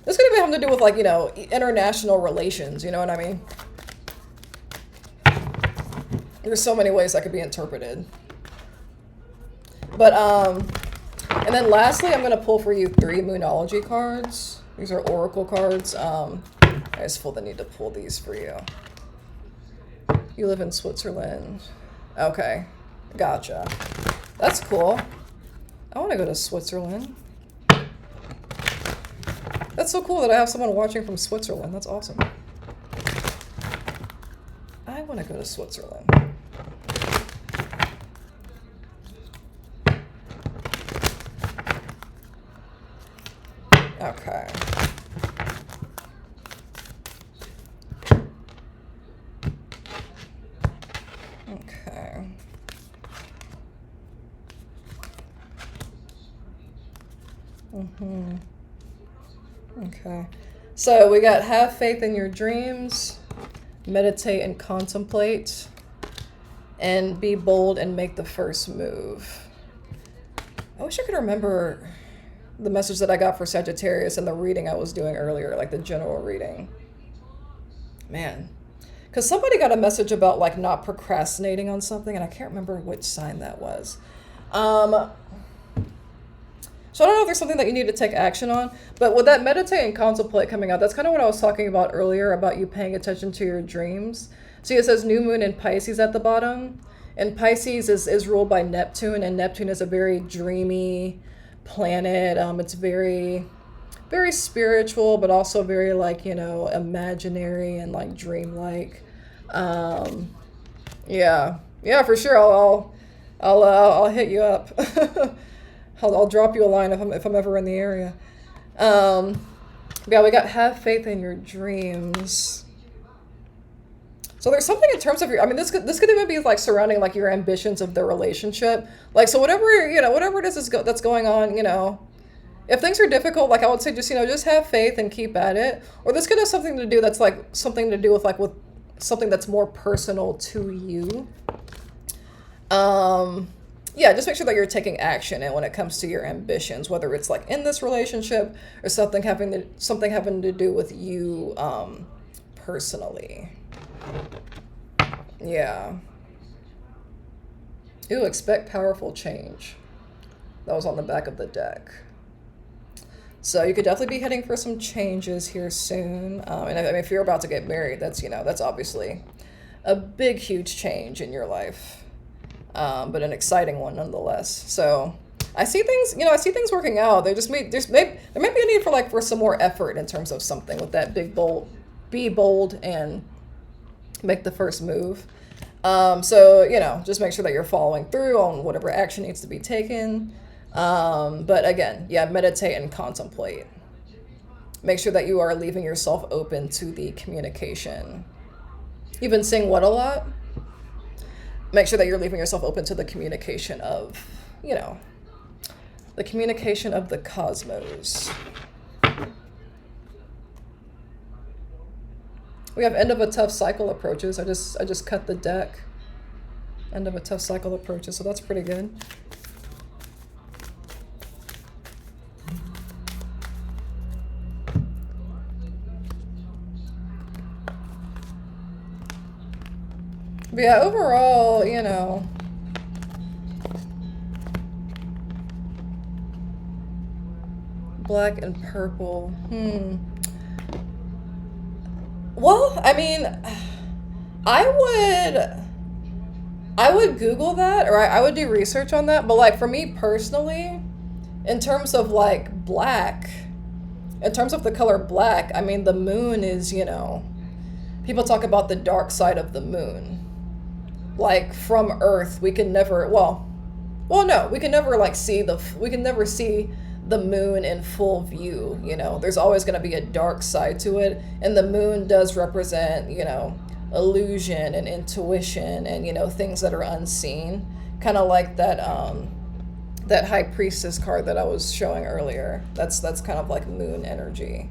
this could even have to do with, like, you know, international relations, you know what I mean? There's so many ways that could be interpreted. But, and then lastly, I'm going to pull for you 3 Moonology cards. These are Oracle cards. I just feel the need to pull these for you. You live in Switzerland. Okay. Gotcha. That's cool. I want to go to Switzerland. That's so cool that I have someone watching from Switzerland. That's awesome. I want to go to Switzerland. Okay. Okay. Okay. So we got have faith in your dreams, meditate and contemplate, and be bold and make the first move. I wish I could remember the message that I got for Sagittarius in the reading I was doing earlier, like the general reading. Man. Because somebody got a message about, like, not procrastinating on something, and I can't remember which sign that was. So I don't know if there's something that you need to take action on, but with that meditate and contemplate coming out, that's kind of what I was talking about earlier about you paying attention to your dreams. See, it says new moon in Pisces at the bottom, and Pisces is ruled by Neptune, and Neptune is a very dreamy planet. It's very, very spiritual, but also very, like, you know, imaginary and, like, dreamlike. Yeah, for sure. I'll hit you up. I'll drop you a line if I'm ever in the area. Yeah, we got have faith in your dreams. So there's something in terms of your, I mean, this could even be like surrounding like your ambitions of the relationship. Like, so whatever it is that's going on, you know, if things are difficult, like I would say just, you know, just have faith and keep at it. Or this could have something to do that's like something to do with like with something that's more personal to you. Yeah, just make sure that you're taking action, and when it comes to your ambitions, whether it's like in this relationship or something having to do with you personally. Yeah. Ooh, expect powerful change. That was on the back of the deck. So you could definitely be heading for some changes here soon. And I mean, if you're about to get married, that's, you know, that's obviously a big, huge change in your life. But an exciting one nonetheless. So I see things working out. There might be a need for some more effort in terms of something with that be bold and make the first move. So, you know, just make sure that you're following through on whatever action needs to be taken. But again, yeah, meditate and contemplate. Make sure that you are leaving yourself open to the communication. You've been saying what a lot? Make sure that you're leaving yourself open to the communication of, you know, the communication of the cosmos. We have end of a tough cycle approaches. I just cut the deck. End of a tough cycle approaches, so that's pretty good. But yeah, overall, you know, black and purple. Well, I mean, I would Google that, or I would do research on that. But like for me personally, in terms of like black, in terms of the color black, I mean, the moon is, you know, people talk about the dark side of the moon. Like from Earth, we can never, we can never like see the moon in full view, you know. There's always going to be a dark side to it, and the moon does represent, you know, illusion and intuition and, you know, things that are unseen, kind of like that High Priestess card that I was showing earlier. That's kind of like moon energy.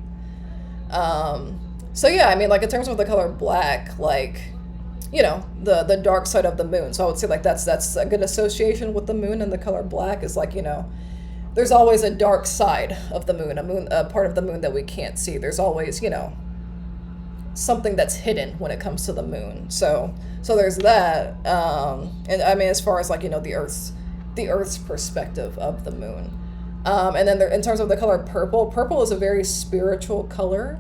So yeah, I mean, like in terms of the color black, like, you know, the dark side of the moon. So I would say like that's a good association with the moon, and the color black is like, you know, there's always a dark side of the moon, a part of the moon that we can't see. There's always, you know, something that's hidden when it comes to the moon. So there's that. And I mean, as far as like, you know, the Earth's perspective of the moon. And then in terms of the color purple, purple is a very spiritual color.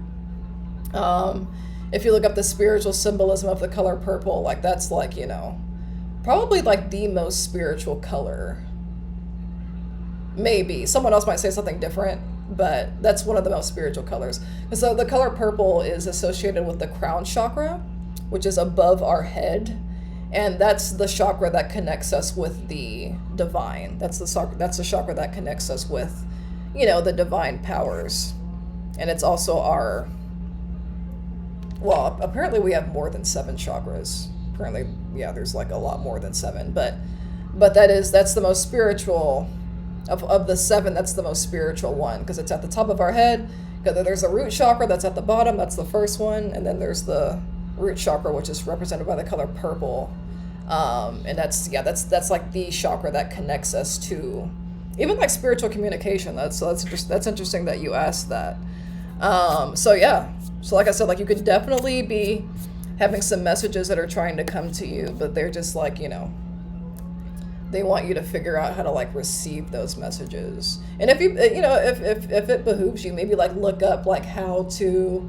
If you look up the spiritual symbolism of the color purple, like that's like, you know, probably like the most spiritual color. Maybe someone else might say something different, but that's one of the most spiritual colors. And so the color purple is associated with the crown chakra, which is above our head. And that's the chakra that connects us with the divine. That's the chakra that connects us with, you know, the divine powers. And it's also our, well, apparently we have more than 7 chakras. Apparently, yeah, there's like a lot more than 7, but that's the most spiritual of the 7. That's the most spiritual one, because it's at the top of our head. There's a root chakra that's at the bottom. That's the first one. And then there's the root chakra, which is represented by the color purple. And that's like the chakra that connects us to even like spiritual communication. That's interesting that you asked that. So yeah, so like I said, like you could definitely be having some messages that are trying to come to you, but they're just like, you know, they want you to figure out how to like receive those messages. And if you know, if it behooves you, maybe like look up like how to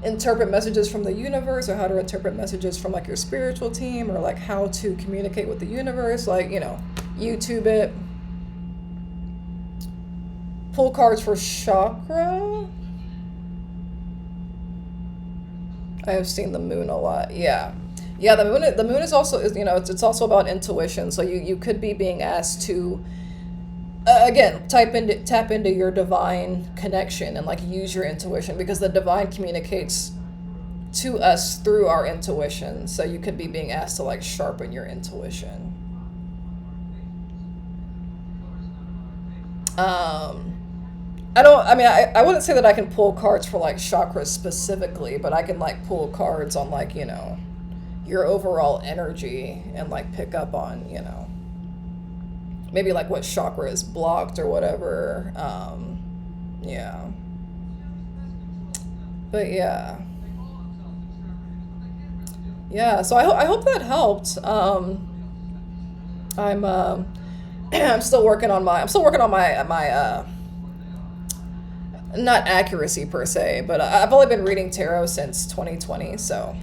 interpret messages from the universe, or how to interpret messages from like your spiritual team, or like how to communicate with the universe, like, you know, YouTube it. Pull cards for chakra. I have seen the moon a lot. Yeah, the moon is also, you know, it's also about intuition. So you could be being asked to again tap into your divine connection and like use your intuition, because the divine communicates to us through our intuition. So you could be being asked to like sharpen your intuition. I wouldn't say that I can pull cards for like chakras specifically, but I can like pull cards on like, you know, your overall energy, and like pick up on, you know, maybe like what chakra is blocked or whatever. Yeah. But yeah. Yeah, so I hope that helped. I'm still working on my not accuracy per se, but I've only been reading tarot since 2020, so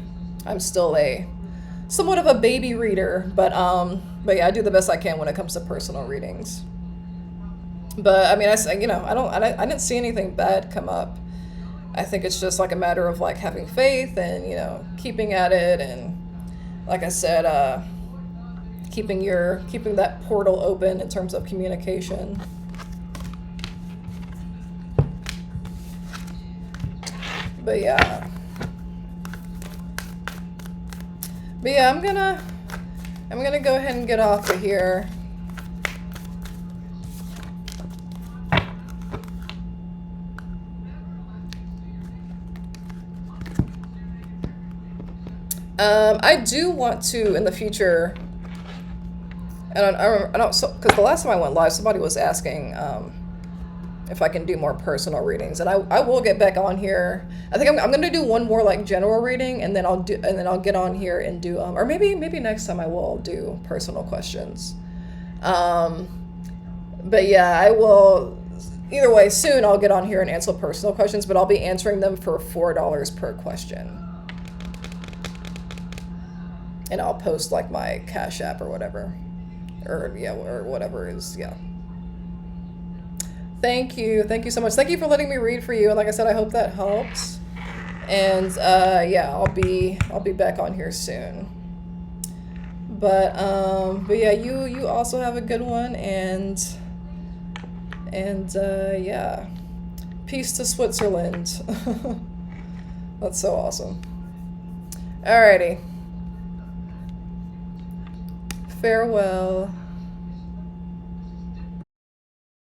I'm still somewhat of a baby reader, but yeah, I do the best I can when it comes to personal readings. But I mean, I didn't see anything bad come up. I think it's just like a matter of like having faith and, you know, keeping at it, and like I said, keeping that portal open in terms of communication. But yeah, I'm gonna go ahead and get off of here. I do want to in the future, and I don't, because the last time I went live, somebody was asking if I can do more personal readings, and I will get back on here. I think I'm gonna do one more like general reading, and then I'll get on here and do or maybe next time I will do personal questions. But yeah, I will. Either way, soon I'll get on here and answer personal questions, but I'll be answering them for $4 per question. And I'll post like my Cash App or whatever. Or whatever is, yeah. Thank you so much. Thank you for letting me read for you. And like I said, I hope that helps. And yeah, I'll be back on here soon. But yeah, you also have a good one, and yeah. Peace to Switzerland. That's so awesome. Alrighty. Farewell.